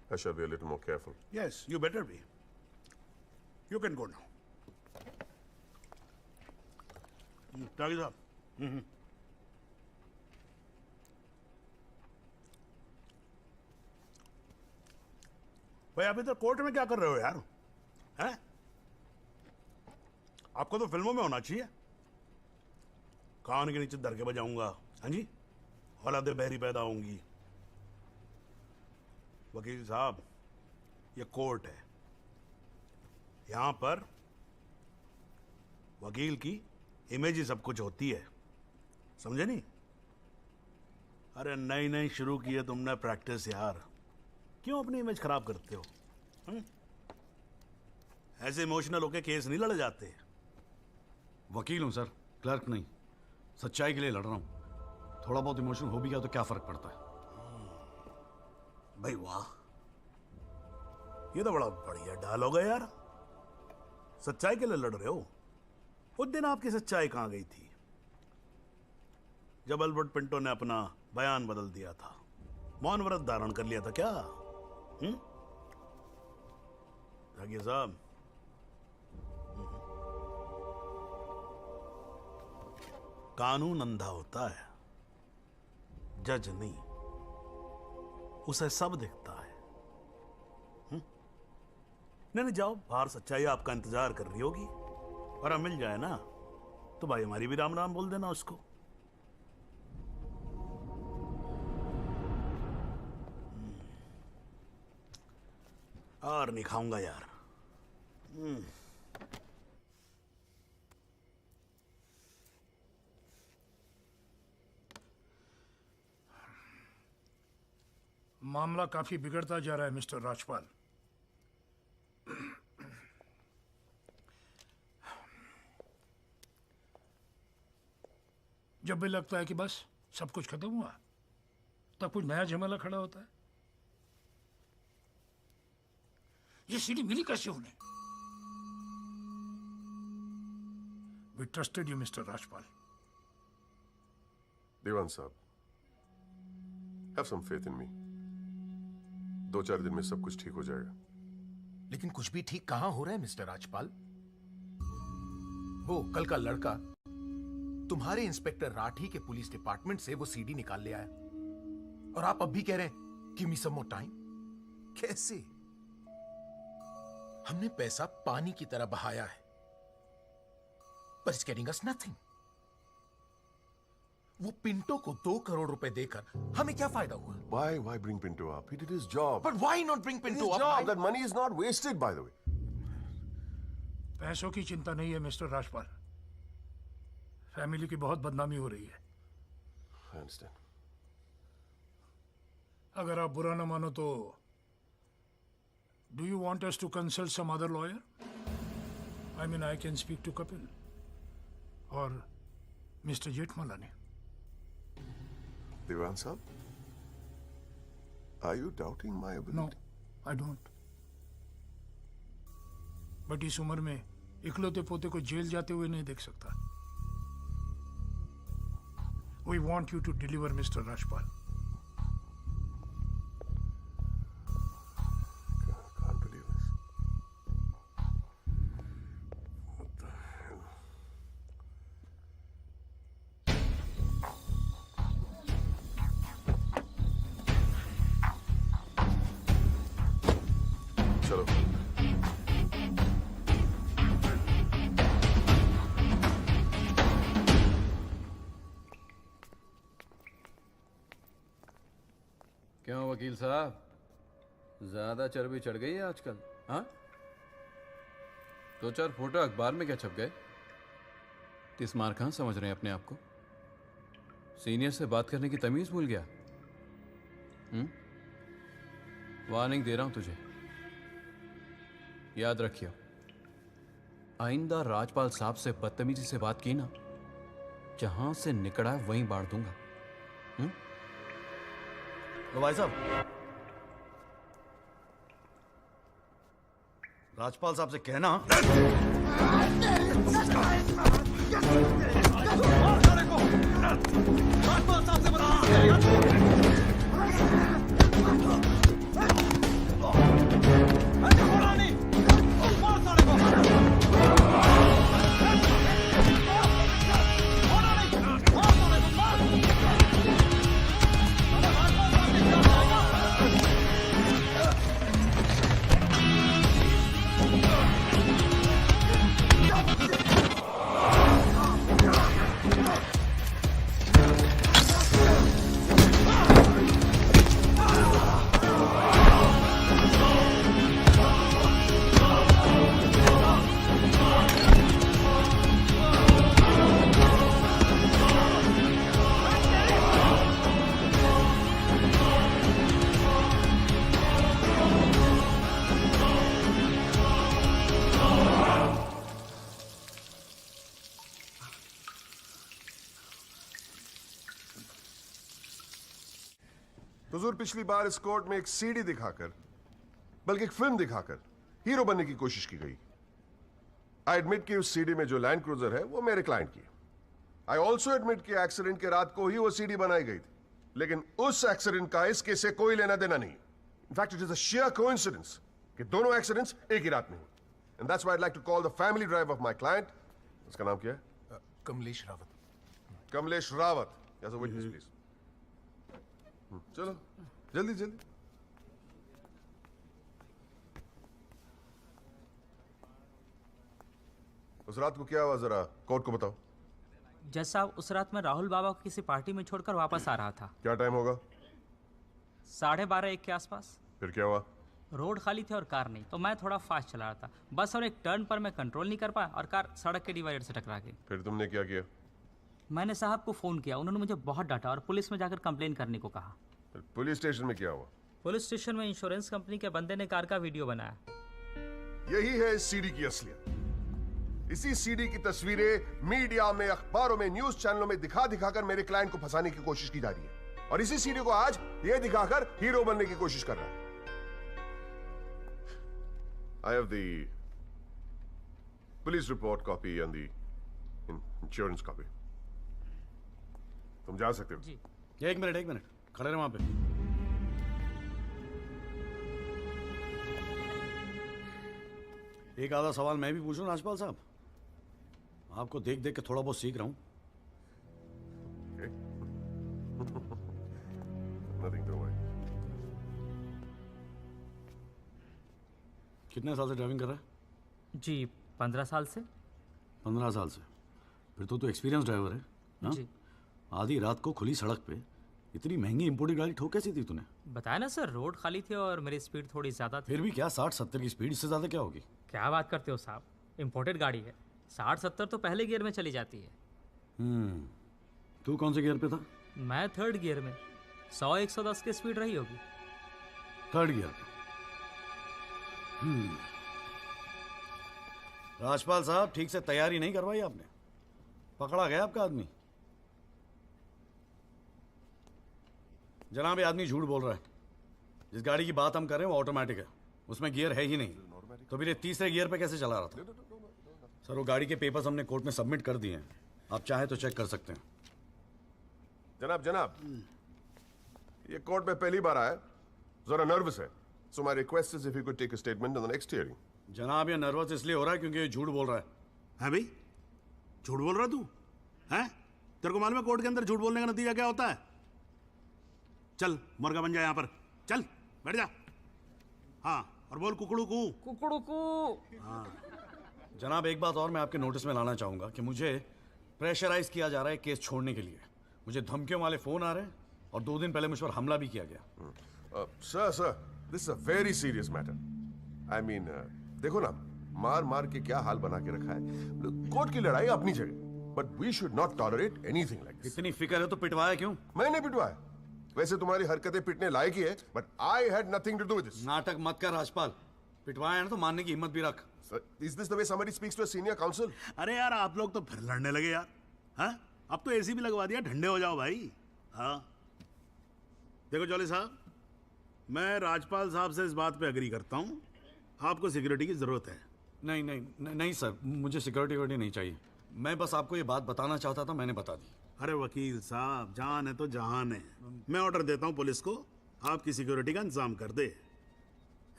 I shall be a little more careful. Yes, you better be. You can go now. त्यागी साहब। भाई आप इधर कोर्ट में क्या कर रहे हो यार? हैं? आपको तो फिल्मों में होना चाहिए। कान के नीचे धर के बजाऊंगा, हाँ जी, औलादे बहरी पैदा होंगी। वकील साहब, ये कोर्ट है, यहां पर वकील की इमेज ही सब कुछ होती है, समझे नहीं? अरे नई नई शुरू की है तुमने प्रैक्टिस यार, क्यों अपनी इमेज खराब करते हो? ऐसे इमोशनल होके केस नहीं लड़े जाते। वकील हूं सर, क्लर्क नहीं। सच्चाई के लिए लड़ रहा हूं। थोड़ा बहुत इमोशनल हो भी गया तो क्या फर्क पड़ता है? भाई वाह, ये तो बड़ा बढ़िया डायलॉग है यार। सच्चाई के लिए लड़ रहे हो? उस दिन आपकी सच्चाई कहां गई थी जब अल्बर्ट पिंटो ने अपना बयान बदल दिया था, मौन व्रत धारण कर लिया था क्या? त्यागी साहब, कानून अंधा होता है, जज नहीं, उसे सब दिखता है। नहीं जाओ बाहर, सच्चाई आपका इंतजार कर रही होगी, और अब मिल जाए ना तो भाई हमारी भी राम राम बोल देना उसको। हार नहीं खाऊंगा यार। मामला काफी बिगड़ता जा रहा है मिस्टर राजपाल। जब भी लगता है कि बस सब कुछ खत्म हुआ, तब कुछ नया झमेला खड़ा होता है। ये सीढ़ी मिली कैसे उन्हें? We trusted you, Mr. Rajpal. दीवान साहब, have some faith in me. 2-4 दिन में सब कुछ ठीक हो जाएगा। लेकिन कुछ भी ठीक कहां हो रहा है मिस्टर राजपाल? वो कल का लड़का तुम्हारे इंस्पेक्टर राठी के पुलिस डिपार्टमेंट से वो सीडी निकाल ले आया, और आप अब भी कह रहे हैं गिव मी सम मोर टाइम। कैसे? हमने पैसा पानी की तरह बहाया है, but it's getting us nothing. वो पिंटो को 2 करोड़ रुपए देकर हमें क्या फायदा हुआ? Why bring Pinto up? He did his job. But why not bring Pinto his up? Job. That money is not wasted, by the way. पैसों की चिंता नहीं है मिस्टर राजपाल। फैमिली की बहुत बदनामी हो रही है। I understand. अगर आप बुरा न मानो तो do you want us to consult some other lawyer? I mean, I can speak to Kapil or Mr. Jetmalani. Diwan Sahab, are you doubting my ability? No, I don't. But इस उम्र में इकलौते पोते को जेल जाते हुए नहीं देख सकता। We want you to deliver, Mr. Rajpal. Can't believe this. What the hell? चलो। क्यों वकील साहब, ज्यादा चर्बी चढ़ गई है आजकल? हाँ, 2-4 फोटो अखबार में क्या छप गए? तिस्मार खान समझ रहे हैं अपने आप को? सीनियर से बात करने की तमीज भूल गया? वार्निंग दे रहा हूं तुझे, याद रखियो, आइंदा राजपाल साहब से बदतमीजी से बात की ना, जहां से निकला वहीं बांट दूंगा। तो भाई साहब, राजपाल साहब से कहना राजपाल साहब से हुजूर, पिछली बार इस कोर्ट में एक सीडी दिखाकर, बल्कि एक फिल्म दिखाकर हीरो बनने की कोशिश की गई। आई एडमिट कि उस सीडी में जो लैंड क्रूजर है वो मेरे क्लाइंट की। आई ऑल्सो एडमिट कि एक्सीडेंट के रात को ही वो सीडी बनाई गई थी, लेकिन उस एक्सीडेंट का इस केस से कोई लेना देना नहीं। In fact it is a share coincidence कि दोनों एक्सीडेंट्स एक ही रात में हुए। And that's why I'd like to call the family drive of my client. उसका नाम क्या है? Kamlesh Rawat. Kamlesh Rawat, as a witness please. चलो जल्दी जल्दी। उस रात को क्या हुआ, जरा कोर्ट को बताओ। जज साहब, उस रात मैं राहुल बाबा को किसी पार्टी में छोड़कर वापस आ रहा था। क्या टाइम होगा? 12:30-1 के आसपास। फिर क्या हुआ? रोड खाली थे और कार नहीं, तो मैं थोड़ा फास्ट चला रहा था बस, और एक टर्न पर मैं कंट्रोल नहीं कर पाया और कार सड़क के डिवाइडर से टकरा गई। फिर तुमने क्या किया? मैंने साहब को फ़ोन किया, उन्होंने मुझे बहुत डांटा और पुलिस में जाकर कंप्लेन करने को कहा। फिर पुलिस स्टेशन में क्या हुआ? पुलिस स्टेशन में इंश्योरेंस कंपनी के बंदे ने कार का वीडियो बनाया। यही है इस सीडी की असलियत। इसी सीडी की तस्वीरें मीडिया में, अखबारों में, न्यूज चैनलों में दिखा दिखाकर मेरे क्लाइंट को फंसाने की कोशिश की जा रही है, और इसी सीडी को आज ये दिखाकर हीरो बनने की कोशिश कर रहा है। I have the police report copy and the insurance copy. तुम जा सकते हो। जी। एक मिनट खड़े रहे वहां पे। एक आधा सवाल मैं भी पूछूं राजपाल साहब? आपको देख देख के थोड़ा बहुत सीख रहा हूं। Nothing to worry. कितने साल से ड्राइविंग कर रहा है? जी 15 साल से। 15 साल से? फिर तो एक्सपीरियंस ड्राइवर है ना? जी। आधी रात को खुली सड़क पे इतनी महंगी इंपोर्टेड गाड़ी ठोक कैसी थी तूने? बताया ना सर, रोड खाली थी और मेरी स्पीड थोड़ी ज़्यादा थी। फिर भी क्या 60-70 की स्पीड, इससे ज़्यादा क्या होगी? क्या बात करते हो साहब, इंपोर्टेड गाड़ी है, 60-70 तो पहले गियर में चली जाती है। तू कौन से गियर पे था? मैं थर्ड गियर में, 100-110 की स्पीड रही होगी। थर्ड गियर पे? राजपाल साहब, ठीक से तैयारी नहीं करवाई आपने, पकड़ा गया आपका आदमी। जनाब, ये आदमी झूठ बोल रहा है। जिस गाड़ी की बात हम कर रहे हैं वो ऑटोमेटिक है, उसमें गियर है ही नहीं, तो फिर ये तीसरे गियर पे कैसे चला रहा था? सर, वो गाड़ी के पेपर्स हमने कोर्ट में सबमिट कर दिए हैं, आप चाहे तो चेक कर सकते हैं। जनाब, ये कोर्ट में पहली बार आया, जरा नर्वस है, so my request is if you could take a statement in the next hearing. जनाब, ये नर्वस इसलिए हो रहा है क्योंकि ये झूठ बोल रहा है। है भाई, झूठ बोल रहा तू? हैं? तेरे को मालूम है कोर्ट के अंदर झूठ बोलने का नतीजा क्या होता है? चल मुर्गा बन जा यहाँ पर, चल बैठ जा। हाँ, और बोल कुकड़ू कू। कुकड़ू कू। हाँ। जनाब, एक बात और मैं आपके नोटिस में लाना चाहूंगा कि मुझे प्रेशराइज किया जा रहा है केस छोड़ने के लिए। मुझे धमकियों वाले फोन आ रहे हैं और 2 दिन पहले मुझ पर हमला भी किया गया। Sir, this is a very serious matter. I mean, देखो ना, मार मार के क्या हाल बना के रखा है। कोर्ट की लड़ाई अपनी जगह, but we should not tolerate anything like this. इतनी फिक्र है तो पिटवाया क्यों? मैंने पिटवाया? वैसे तुम्हारी हरकतें पिटने लायक ही है, but I had nothing to do with this. नाटक मत कर राजपाल, पिटवाया ना तो मानने की हिम्मत भी रख। Is this the way somebody speaks to a senior counsel? अरे यार, आप लोग तो फिर लड़ने लगे यार। हाँ, अब तो एसी भी लगवा दिया, ठंडे हो जाओ भाई। हाँ, देखो जॉली साहब, मैं राजपाल साहब से इस बात पे अग्री करता हूँ, आपको सिक्योरिटी की जरूरत है। नहीं सर, मुझे सिक्योरिटी नहीं चाहिए। मैं बस आपको ये बात बताना चाहता था, मैंने बता दी। अरे वकील साहब, जान है तो जहान है। मैं ऑर्डर देता हूँ पुलिस को, आपकी सिक्योरिटी का इंतजाम कर दे।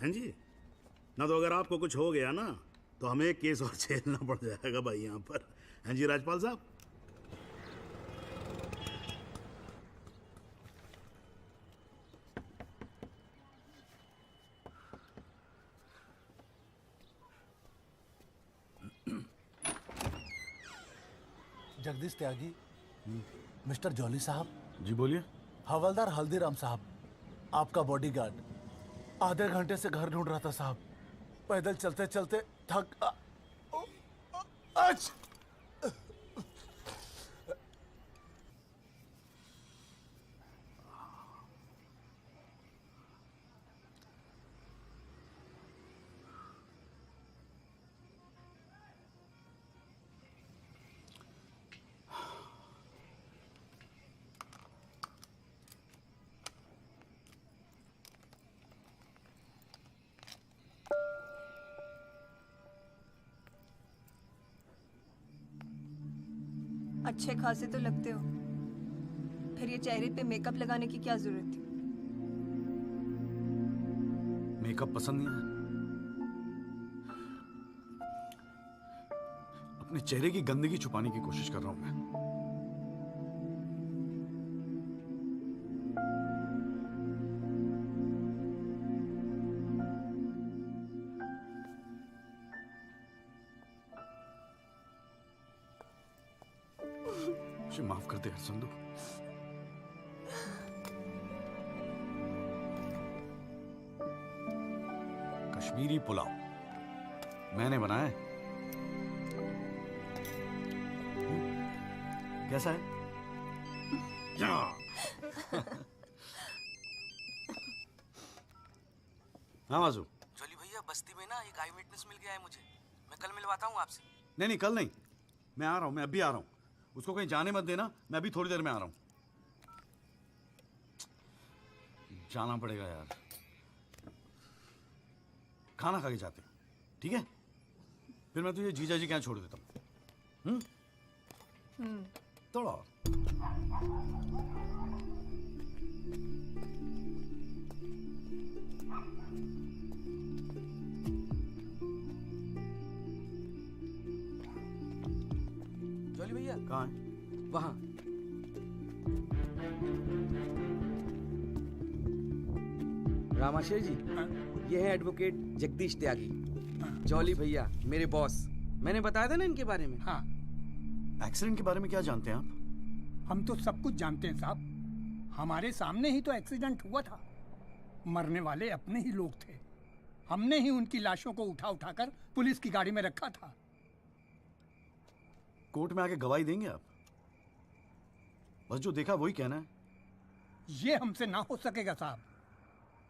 हैं जी? ना तो अगर आपको कुछ हो गया ना तो हमें एक केस और झेलना पड़ जाएगा भाई यहाँ पर। हैं जी राजपाल साहब? जगदीश त्यागी, मिस्टर जॉली साहब। जी बोलिए। हवलदार हल्दीराम साहब, आपका बॉडीगार्ड। आधे घंटे से घर ढूंढ रहा था साहब, पैदल चलते चलते थक। अच्छे खासे तो लगते हो, फिर ये चेहरे पे मेकअप लगाने की क्या जरूरत थी? मेकअप पसंद नहीं है? अपने चेहरे की गंदगी छुपाने की कोशिश कर रहा हूं मैं। मुझे माफ कर दे संधू। कश्मीरी पुलाव मैंने बनाया है। कैसा है? हाँ माजू। जोली भैया बस्ती में ना एक आई विटनेस मिल गया है मुझे, मैं कल मिलवाता हूँ आपसे। नहीं कल नहीं, मैं आ रहा हूँ, मैं अभी आ रहा हूँ। उसको कहीं जाने मत देना, मैं अभी थोड़ी देर में आ रहा हूँ। जाना पड़ेगा यार, खाना खा के जाते हैं, ठीक है? फिर मैं तुझे जीजा जी के यहाँ छोड़ देता हूँ। थोड़ा जोली भैया कहाँ है? वहाँ। रामाशय जी, ये है एडवोकेट जगदीश त्यागी। जॉली भैया मेरे बॉस, मैंने बताया था ना इनके बारे में। हाँ, एक्सीडेंट के बारे में क्या जानते हैं आप? हम तो सब कुछ जानते हैं साहब, हमारे सामने ही तो एक्सीडेंट हुआ था। मरने वाले अपने ही लोग थे, हमने ही उनकी लाशों को उठा उठाकर पुलिस की गाड़ी में रखा था। कोर्ट में आके गवाही देंगे आप? बस जो देखा वही कहना है। ये हमसे ना हो सकेगा साहब।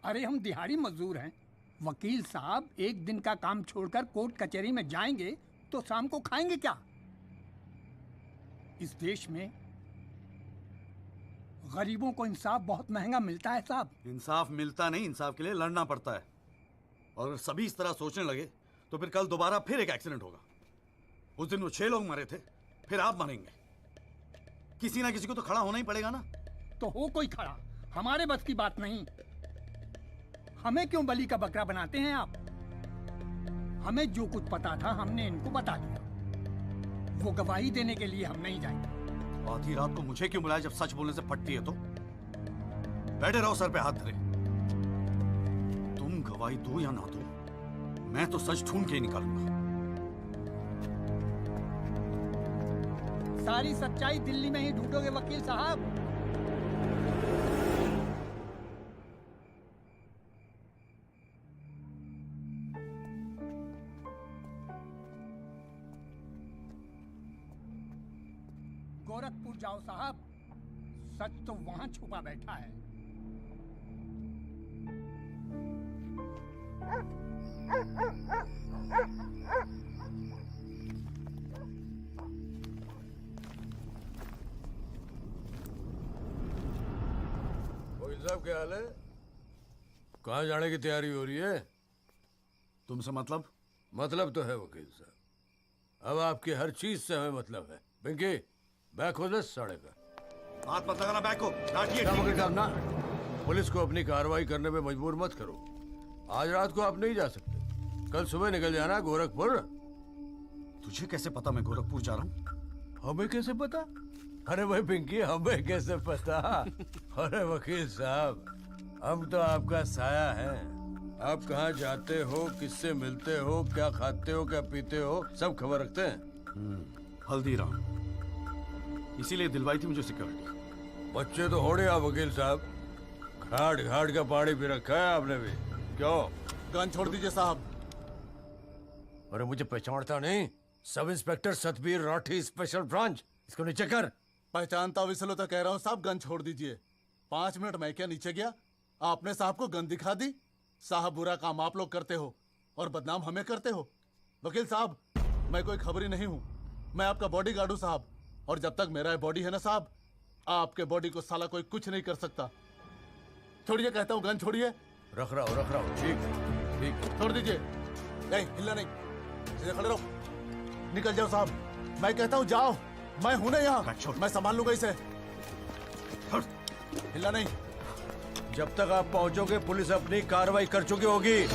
अरे हम दिहाड़ी मजदूर हैं, वकील साहब एक दिन का काम छोड़कर कोर्ट कचहरी में जाएंगे तो शाम को खाएंगे क्या? इस देश में गरीबों को इंसाफ बहुत महंगा मिलता है साहब। इंसाफ मिलता नहीं, इंसाफ के लिए लड़ना पड़ता है। और अगर सभी इस तरह सोचने लगे तो फिर कल दोबारा फिर एक एक्सीडेंट होगा। उस दिन वो 6 लोग मरे थे, फिर आप मरेंगे। किसी ना किसी को तो खड़ा होना ही पड़ेगा ना। तो हो कोई खड़ा, हमारे बस की बात नहीं। हमें क्यों बलि का बकरा बनाते हैं आप? हमें जो कुछ पता था हमने इनको बता दिया। वो गवाही देने के लिए हम नहीं जाएंगे। आधी रात को मुझे क्यों बुलाया जब सच बोलने से फटती है तो? बैठे रहो सर पे हाथ धरे। तुम गवाही दो या ना दो, मैं तो सच ढूंढ के ही निकालूंगा। सारी सच्चाई दिल्ली में ही ढूंढोगे वकील साहब। गोरखपुर जाओ साहब, सच तो वहां छुपा बैठा है। वकील साहब क्या हाल है? कहाँ जाने की तैयारी हो रही है? तुमसे मतलब? मतलब तो है वकील साहब, अब आपकी हर चीज से हमें मतलब है। पिंकी बैग हो 10 साढ़े का। हाथ मत लगाना बैग को। वकील साहब ना, पुलिस को अपनी कार्रवाई करने में मजबूर मत करो। आज रात को आप नहीं जा सकते, कल सुबह निकल जाना गोरखपुर। तुझे कैसे पता मैं गोरखपुर जा रहा हूँ? हमें कैसे पता? अरे भाई पिंकी, हमें कैसे पता? अरे वकील साहब, हम तो आपका साया है। आप कहाँ जाते हो, किससे मिलते हो, क्या खाते हो, क्या पीते हो, सब खबर रखते हैं। हल्दीराम, इसीलिए दिलवाई थी मुझे सिक्योरिटी। बच्चे तो होड़े आप वकील साहब, घाट घाट का पानी पी रखा है आपने भी। क्यों? गन छोड़ दीजिए साहब। अरे मुझे पहचानता नहीं? Sub inspector Satbir Rathi, special branch. इसको नीचे कर। पहचानता हूँ इसलिए तो कह रहा हूँ साहब, गन छोड़ दीजिए। 5 मिनट मैं क्या नीचे गया, आपने साहब को गन दिखा दी। साहब बुरा काम आप लोग करते हो और बदनाम हमें करते हो। वकील साहब, मैं कोई खबरी नहीं हूँ, मैं आपका बॉडीगार्ड हूँ साहब। और जब तक मेरा बॉडी है ना साहब, आपके बॉडी को साला कोई कुछ नहीं कर सकता। छोड़िए कहता हूँ, गन छोड़िए। रख रहा हूँ। ठीक ठीक। छोड़ दीजिए। नहीं, हिलना नहीं, सीधे खड़े रहो। निकल जाओ साहब, मैं कहता हूँ जाओ। मैं हूं ना यहाँ, मैं संभाल लूंगा इसे। हिलना नहीं। जब तक आप पहुंचोगे पुलिस अपनी कार्रवाई कर चुकी होगी।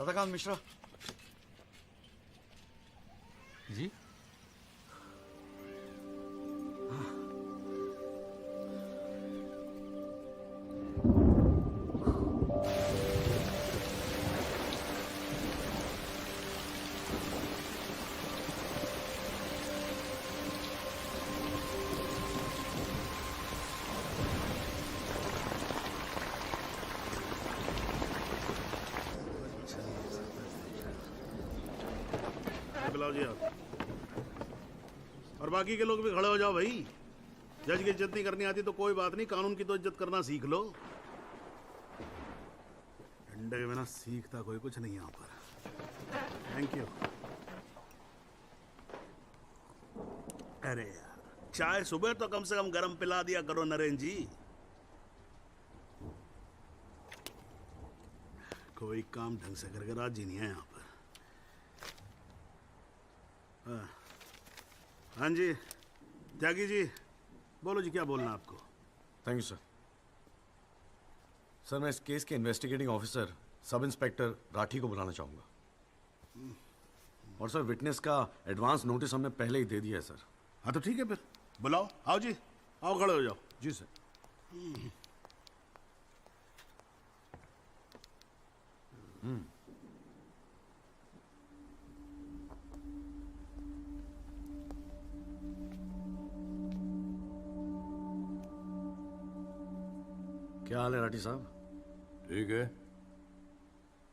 सदाकांत मिश्रा जी। बुलाओ जी आप। और बाकी के लोग भी खड़े हो जाओ भाई। जज की इज्जत नहीं करनी आती तो कोई बात नहीं, कानून की तो इज्जत करना सीख लो। डंडे के बिना सीखता कोई कुछ नहीं यहाँ पर। Thank you. अरे यार, चाय सुबह तो कम से कम गर्म पिला दिया करो नरेंद्र जी। कोई काम ढंग से करके राजी नहीं है यहाँ पर। हाँ जी त्यागी जी, बोलो जी, क्या बोलना आपको? Thank you sir. सर, मैं इस केस के investigating officer sub inspector Rathi को बुलाना चाहूंगा। और सर, विटनेस का एडवांस नोटिस हमने पहले ही दे दिया है सर। हाँ तो ठीक है, फिर बुलाओ। आओ जी, आओ खड़े हो जाओ। जी सर। क्या हाल है राठी साहब? ठीक है।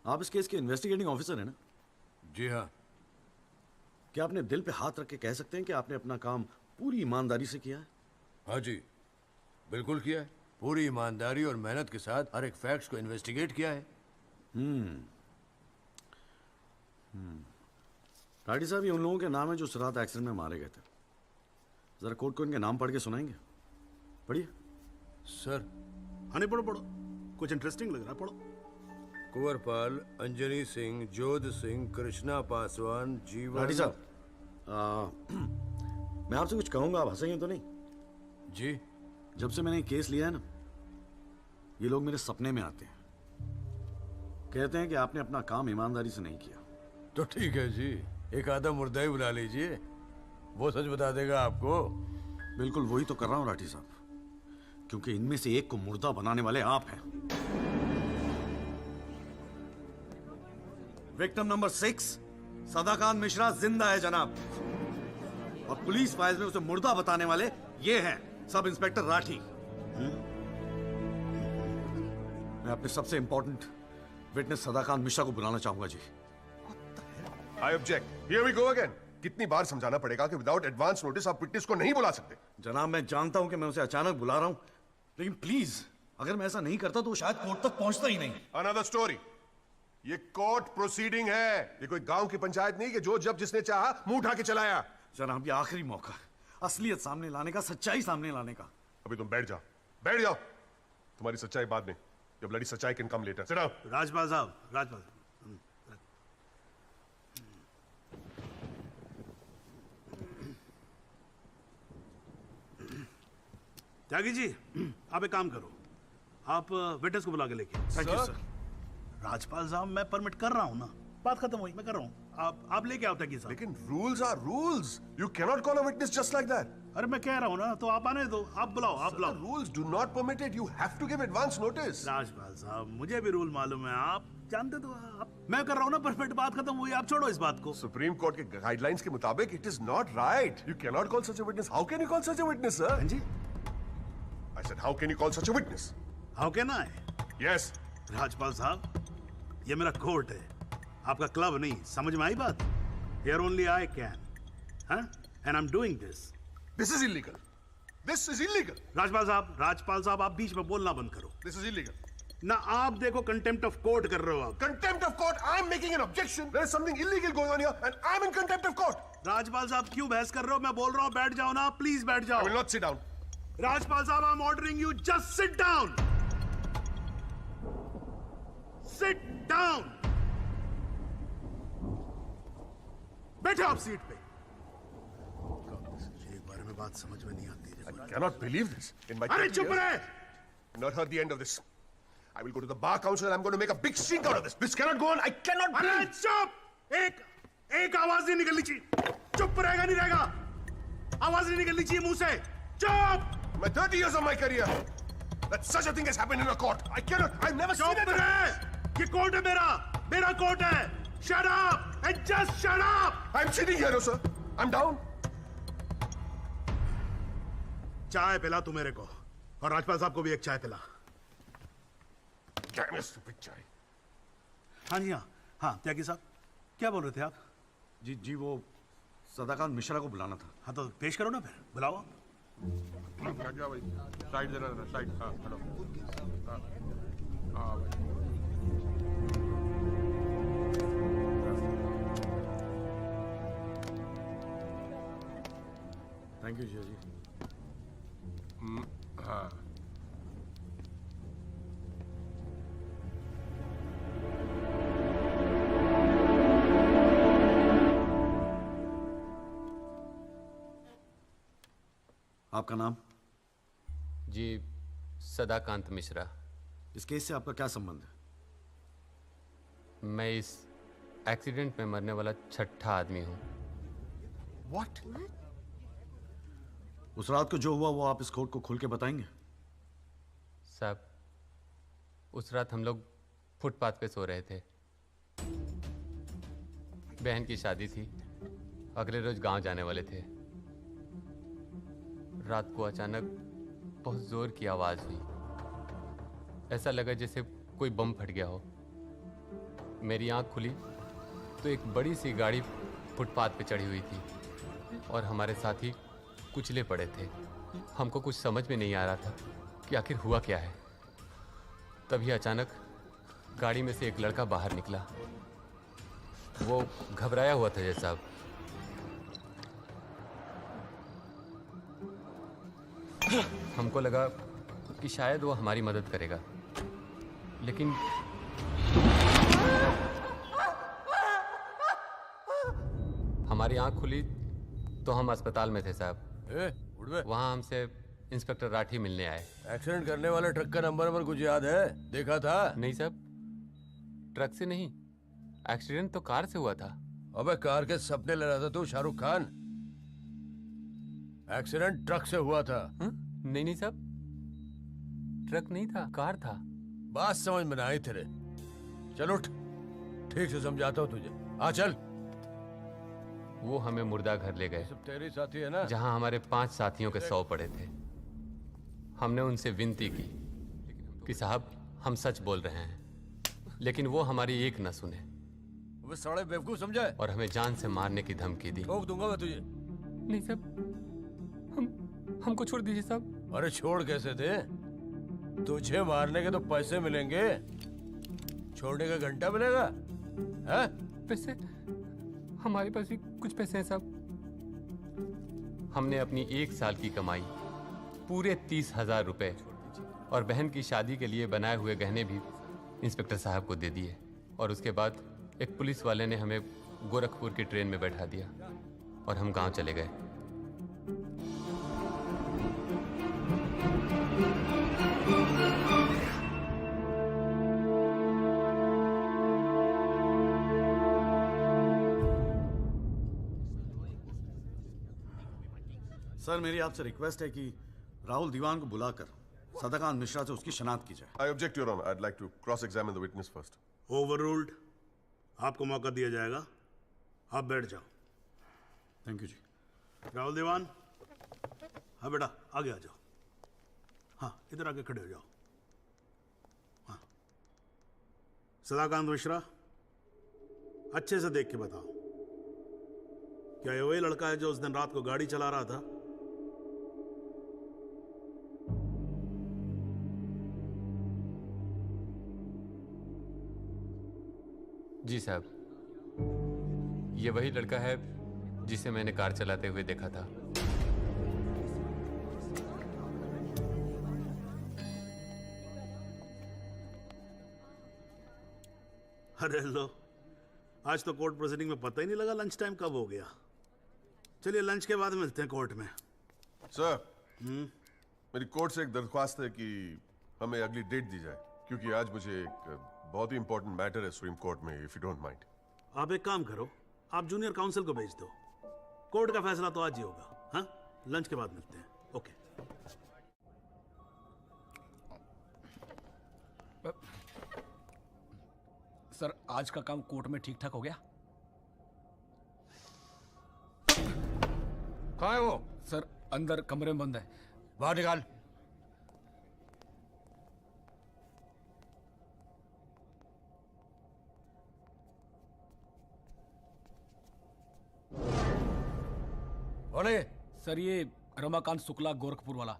आप इस केस के इन्वेस्टिगेटिंग ऑफिसर हैं ना? जी हाँ। क्या आपने दिल पे हाथ रख के कह सकते हैं कि आपने अपना काम पूरी ईमानदारी से किया है? हाँ जी, बिल्कुल किया है। पूरी ईमानदारी और मेहनत के साथ हर एक फैक्ट्स को इन्वेस्टिगेट किया है। राठी साहब, ये उन लोगों के नाम है जो उस रात एक्सीडेंट में मारे गए थे। जरा कोर्ट को इनके नाम पढ़ के सुनाएंगे? पढ़िए। सर। हाँ नहीं, पढ़ो पढ़ो, कुछ इंटरेस्टिंग लग रहा है, पढ़ो। कुंवरपाल, अंजनी सिंह, जोध सिंह, कृष्णा पासवान, जीवन। राठी साहब, मैं आपसे कुछ कहूंगा, आप हंसेंगे तो नहीं? जी। जब से मैंने ये केस लिया है ना, ये लोग मेरे सपने में आते हैं, कहते हैं कि आपने अपना काम ईमानदारी से नहीं किया। तो ठीक है जी, एक आधा मुर्दा ही बुला लीजिए, वो सच बता देगा आपको। बिल्कुल वही तो कर रहा हूं राठी साहब, क्योंकि इनमें से एक को मुर्दा बनाने वाले आप हैं। विक्टिम नंबर 6 सदाकांत मिश्रा जिंदा है जनाब, और पुलिस फाइल्स में उसे मुर्दा बताने वाले ये हैं सब इंस्पेक्टर राठी। मैं अपने सबसे इंपॉर्टेंट विटनेस सदाकांत मिश्रा को बुलाना चाहूंगा जी। I object. Here we go again. कितनी बार समझाना पड़ेगा कि विदाउट एडवांस नोटिस आप विटनेस को नहीं बुला सकते? जनाब, मैं जानता हूं कि मैं उसे अचानक बुला रहा हूं, लेकिन प्लीज अगर मैं ऐसा नहीं करता तो शायद कोर्ट तक पहुंचता ही नहीं। Another story. ये कोर्ट प्रोसीडिंग है, ये कोई गांव की पंचायत नहीं कि जो जब जिसने चाहा मुंह उठा के चलाया। जनाब, ये आखिरी मौका, असलियत सामने लाने का, सच्चाई सामने लाने का। अभी तुम बैठ जाओ, बैठ जाओ। तुम्हारी सच्चाई बाद में, जब लड़ी सच्चाई can come later. Sit down. Rajpal साहब, राजपाल साहब। त्यागी जी, आप एक काम करो, आप विटनेस को बुला के लेके। Thank you sir. राजपाल साहब, मैं परमिट कर रहा हूं ना, बात खत्म हुई, मैं कर रहा हूं। आप लेके आओ त्यागी साहब। लेकिन rules are rules, you cannot call a witness just like that. अरे मैं कह रहा हूं ना, तो आप आने दो, आप बुलाओ, आप बुलाओ। Rules do not permit it, you have to give advance notice. Rajpal साहब, मुझे भी रूल मालूम है, आप जानते तो आप। मैं कर रहा हूं ना परमिट, बात खत्म हुई, आप छोड़ो इस बात को। सुप्रीम कोर्ट के गाइडलाइंस के मुताबिक it is not right. You cannot call such a witness. How can you call such a witness, sir? हाँ जी। I said, how can you call such a witness? How can I? Yes. Rajpal साहब, ये मेरा court है, आपका club नहीं, समझ में आई बात? Here only I can, huh? And I'm doing this. This is illegal. This is illegal. Rajpal साहब, आप बीच में बोलना बंद करो। This is illegal. ना आप देखो कंटेम्प्ट ऑफ कोर्ट कर रहे हो आप। Contempt of court. I'm making an objection. There is something illegal going on here, and I'm in contempt of court. Rajpal साहब, क्यों बहस कर रहे हो? मैं बोल रहा हूँ, बैठ जाओ ना, प्लीज बैठ जाओ। I will not sit down. Rajpal साहब, I'm ordering you, just sit down. Sit down. बैठे आप सीट पे। एक बार में बात समझ में नहीं आती। I cannot believe this. In my अरे 30 चुप years, रहे। Not heard the end of this. I will go to the bar council and I'm going to make a big stink out of this. This cannot go on. I cannot. अरे चुप! एक आवाज नहीं निकलनी चाहिए। चुप रहेगा नहीं रहेगा। आवाज नहीं निकलनी चाहिए मुंह से। चुप! My 30 years of my career, that such a thing has happened in a court. I cannot. I've never seen it. चुप रहे! ये कोर्ट है मेरा कोर्ट है। Shut up and just shut up! I'm sitting here, no, sir. I'm down. चाय पिला तू मेरे को और राजपाल साहब को भी एक चाय पिला। Damn your stupid चाय। हाँ जी हाँ त्यागी साहब क्या बोल रहे थे आप? जी वो सदाकांत मिश्रा को बुलाना था। हाँ तो पेश करो ना फिर बुलाओ। क्या भाई साइड देना साइड। हाँ हेलो। हाँ भाई। थैंक यू जी। हाँ आपका नाम? जी सदाकांत मिश्रा। इस केस से आपका क्या संबंध है? मैं इस एक्सीडेंट में मरने वाला छठा आदमी हूँ। What? उस रात को जो हुआ वो आप इस कोर्ट को खुल के बताएंगे? साहब उस रात हम लोग फुटपाथ पे सो रहे थे। बहन की शादी थी, अगले रोज गांव जाने वाले थे। रात को अचानक बहुत जोर की आवाज हुई। ऐसा लगा जैसे कोई बम फट गया हो। मेरी आंख खुली तो एक बड़ी सी गाड़ी फुटपाथ पे चढ़ी हुई थी और हमारे साथी कुचले पड़े थे। हमको कुछ समझ में नहीं आ रहा था कि आखिर हुआ क्या है। तभी अचानक गाड़ी में से एक लड़का बाहर निकला। वो घबराया हुआ था जैसा। हमको लगा कि शायद वो हमारी मदद करेगा, लेकिन हमारी आंख खुली तो हम अस्पताल में थे साहब। वहाँ हमसे इंस्पेक्टर राठी मिलने आए। एक्सीडेंट करने वाले ट्रक का नंबर कुछ याद है? देखा था? नहीं साहब, ट्रक से नहीं, एक्सीडेंट तो कार से हुआ था। अबे कार के सपने ले रहा था तू शाहरुख खान। एक्सीडेंट ट्रक से हुआ था। नहीं साहब, ट्रक नहीं था, कार था। बात समझ में ना आई तेरे। चल उठ, ठीक से समझाता हूँ तुझे। आ चल। वो हमें मुर्दा घर ले गए। सब तेरे साथी है ना? जहाँ हमारे 5 साथियों के 100 पड़े थे। हमने उनसे विनती की कि साहब हम सच बोल रहे हैं, लेकिन वो हमारी एक न सुने। वो साले बेवकूफ समझा है और हमें जान से मारने की धमकी दी। ठोक दूंगा मैं तुझे। नहीं साहब, हमको छोड़ दीजिए साहब। अरे छोड़ कैसे दे? तुझे मारने के तो पैसे मिलेंगे, छोड़ने का घंटा मिलेगा? हैं? पैसे? हमारे पास भी कुछ पैसे हैं साहब। हमने अपनी 1 साल की कमाई पूरे 30,000 रुपए और बहन की शादी के लिए बनाए हुए गहने भी इंस्पेक्टर साहब को दे दिए। और उसके बाद एक पुलिस वाले ने हमें गोरखपुर की ट्रेन में बैठा दिया और हम गांव चले गए। सर मेरी आपसे रिक्वेस्ट है कि राहुल दीवान को बुलाकर सदाकांत मिश्रा से उसकी शनाख्त की जाए। I object, Your Honor. I'd like to cross-examine the witness first. Overruled. आपको मौका दिया जाएगा, आप बैठ जाओ। थैंक यू जी। राहुल दीवान, हाँ बेटा आगे आ जाओ। हाँ इधर आके खड़े हो जाओ। हाँ सदाकांत मिश्रा, अच्छे से देख के बताओ, क्या ये वही लड़का है जो उस दिन रात को गाड़ी चला रहा था? जी साहब, ये वही लड़का है जिसे मैंने कार चलाते हुए देखा था। अरे लो, आज तो कोर्ट प्रोसीडिंग में पता ही नहीं लगा लंच टाइम कब हो गया। चलिए लंच के बाद मिलते हैं कोर्ट में। सर, मेरी कोर्ट से एक दरख्वास्त है कि हमें अगली डेट दी जाए, क्योंकि आज मुझे एक बहुत ही इंपॉर्टेंट मैटर है सुप्रीम कोर्ट में, इफ यू डोंट माइंड। आप एक काम करो, आप जूनियर काउंसिल को भेज दो। कोर्ट का फैसला तो आज ही होगा। हाँ, लंच के बाद मिलते हैं। ओके। सर, आज का काम कोर्ट में ठीक ठाक हो गया? कहाँ है वो? सर, अंदर कमरे में बंद है। बाहर निकाल। बोले। सर, ये रमाकांत शुक्ला, गोरखपुर वाला।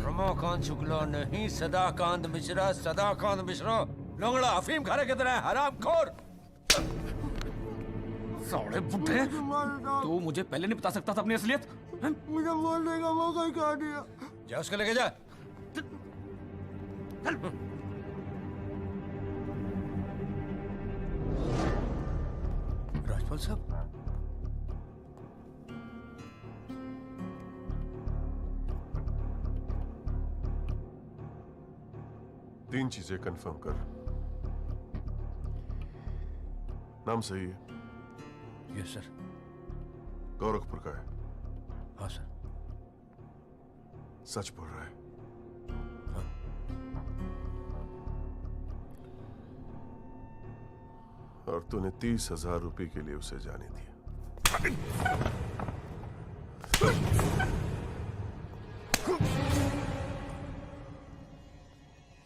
रमाकांत शुक्ला नहीं, सदाकांत मिश्रा। सदाकांत मिश्रा लंगड़ा अफीम खाने की तरह हरामखोर। साले बुड्ढे, तू मुझे पहले नहीं बता सकता था अपनी असलियत? मुझे बोलने का मौका ही कहा दिया। जा उसको लेके जा। राजपाल साहब, तीन चीजें कंफर्म कर। नाम सही है? Yes sir. गोरखपुर का है? हाँ सर। सच बोल रहा है? हाँ। और तूने 30,000 रुपए के लिए उसे जाने दिया।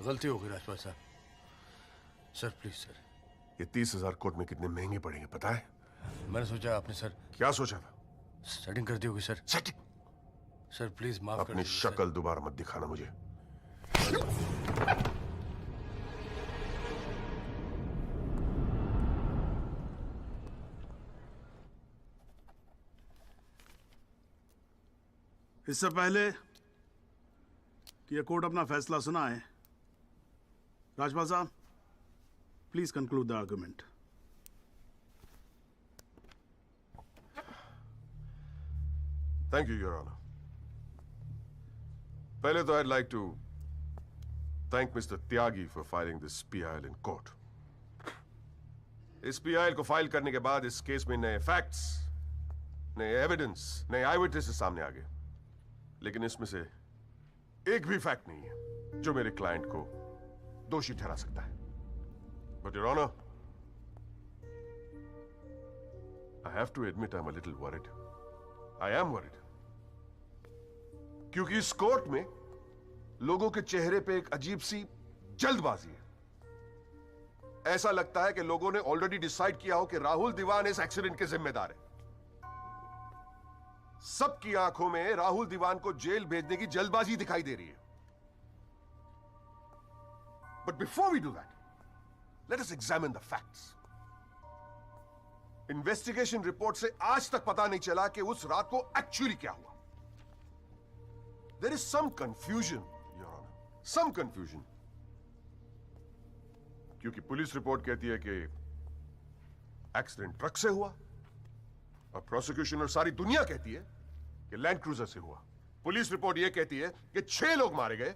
गलती हो गई राजपाल साहब। Sir please sir. ये 30,000 कोर्ट में कितने महंगे पड़ेंगे पता है? मैंने सोचा आपने सर। क्या सोचा था? सेटिंग कर दी होगी सर। सेटिंग? सर प्लीज माफ कर अपनी शक्ल दोबारा मत दिखाना मुझे। इससे पहले कि ये कोर्ट अपना फैसला सुनाए, राजपाल साहब please conclude the argument. Thank you your honour. पहले तो I'd like to thank Mr. Tyagi for filing this PIL in court. इस PIL को फाइल करने के बाद इस केस में नए फैक्ट्स, नए एविडेंस, नए आई विटनेसेस सामने आ गए, लेकिन इसमें से एक भी फैक्ट नहीं है जो मेरे क्लाइंट को दोषी ठहरा सकता है। But Your Honor, I have to admit I'm a little worried. I am worried. क्योंकि इस कोर्ट में लोगों के चेहरे पे एक अजीब सी जल्दबाजी है। ऐसा लगता है कि लोगों ने ऑलरेडी डिसाइड किया हो कि राहुल दीवान इस एक्सीडेंट के जिम्मेदार है। सबकी आंखों में राहुल दीवान को जेल भेजने की जल्दबाजी दिखाई दे रही है। But before we do that, let us examine the facts. Investigation report से आज तक पता नहीं चला कि उस रात को एक्चुअली क्या हुआ। There is some confusion, Your Honor. Some confusion. क्योंकि पुलिस रिपोर्ट कहती है कि एक्सीडेंट ट्रक से हुआ और प्रोसिक्यूशन और सारी दुनिया कहती है कि लैंड क्रूजर से हुआ। पुलिस रिपोर्ट यह कहती है कि 6 लोग मारे गए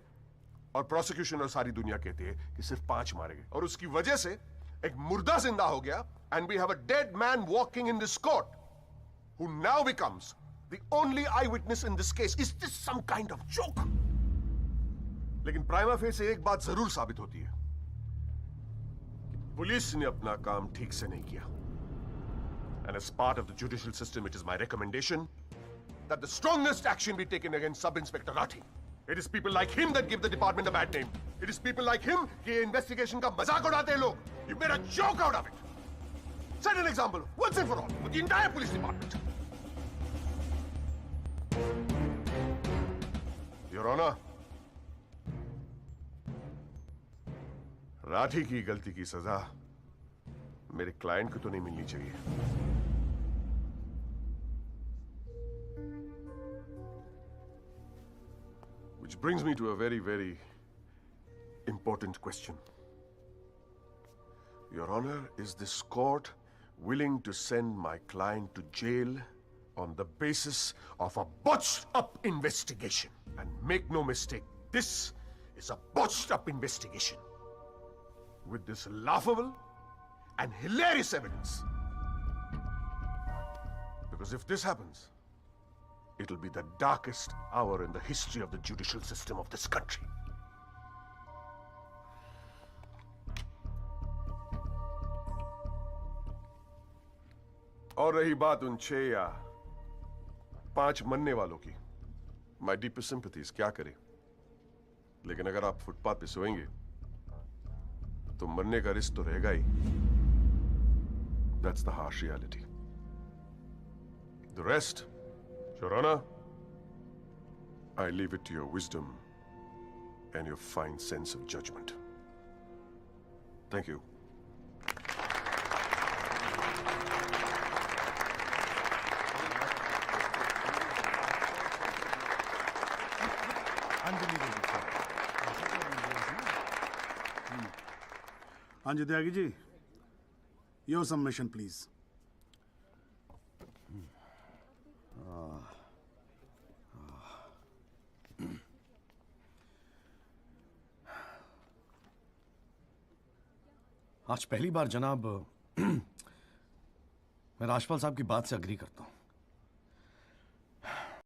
और प्रोसिक्यूशन और सारी दुनिया कहती है कि सिर्फ 5 मारे गए, और उसकी वजह से एक मुर्दा जिंदा हो गया। And we have a dead man walking in this court who now becomes the only eyewitness in this case. Is this some kind of joke? लेकिन प्राइमा फेस से एक बात जरूर साबित होती है कि पुलिस ने अपना काम ठीक से नहीं किया। And as part of the judicial system, it is my recommendation that the strongest action be taken against Sub-Inspector Rathi. It is people like him that give the department a bad name. It is people like him कि investigation का मजाक उड़ाते हैं लोग. You made a joke out of it. Set an example once and for all with the entire police department. Your Honor, Rathi की गलती की सजा मेरे क्लाइंट को तो नहीं मिलनी चाहिए। Which brings me to a very, very important question. Your Honor, is this court willing to send my client to jail on the basis of a botched-up investigation? And make no mistake, this is a botched-up investigation. with this laughable and hilarious evidence. Because if this happens, it'll be the darkest hour in the history of the judicial system of this country. और रही बात उन 6 या 5 मरने वालों की, माई deepest sympathies, क्या करें, लेकिन अगर आप फुटपाथ पे सोएंगे तो मरने का रिस्क तो रहेगा ही. That's the harsh reality. The rest, Your Honor, I leave it to your wisdom and your fine sense of judgment. Thank you. हाँ जी Tyagi ji, your submission please. आज पहली बार जनाब मैं राजपाल साहब की बात से अग्री करता हूं.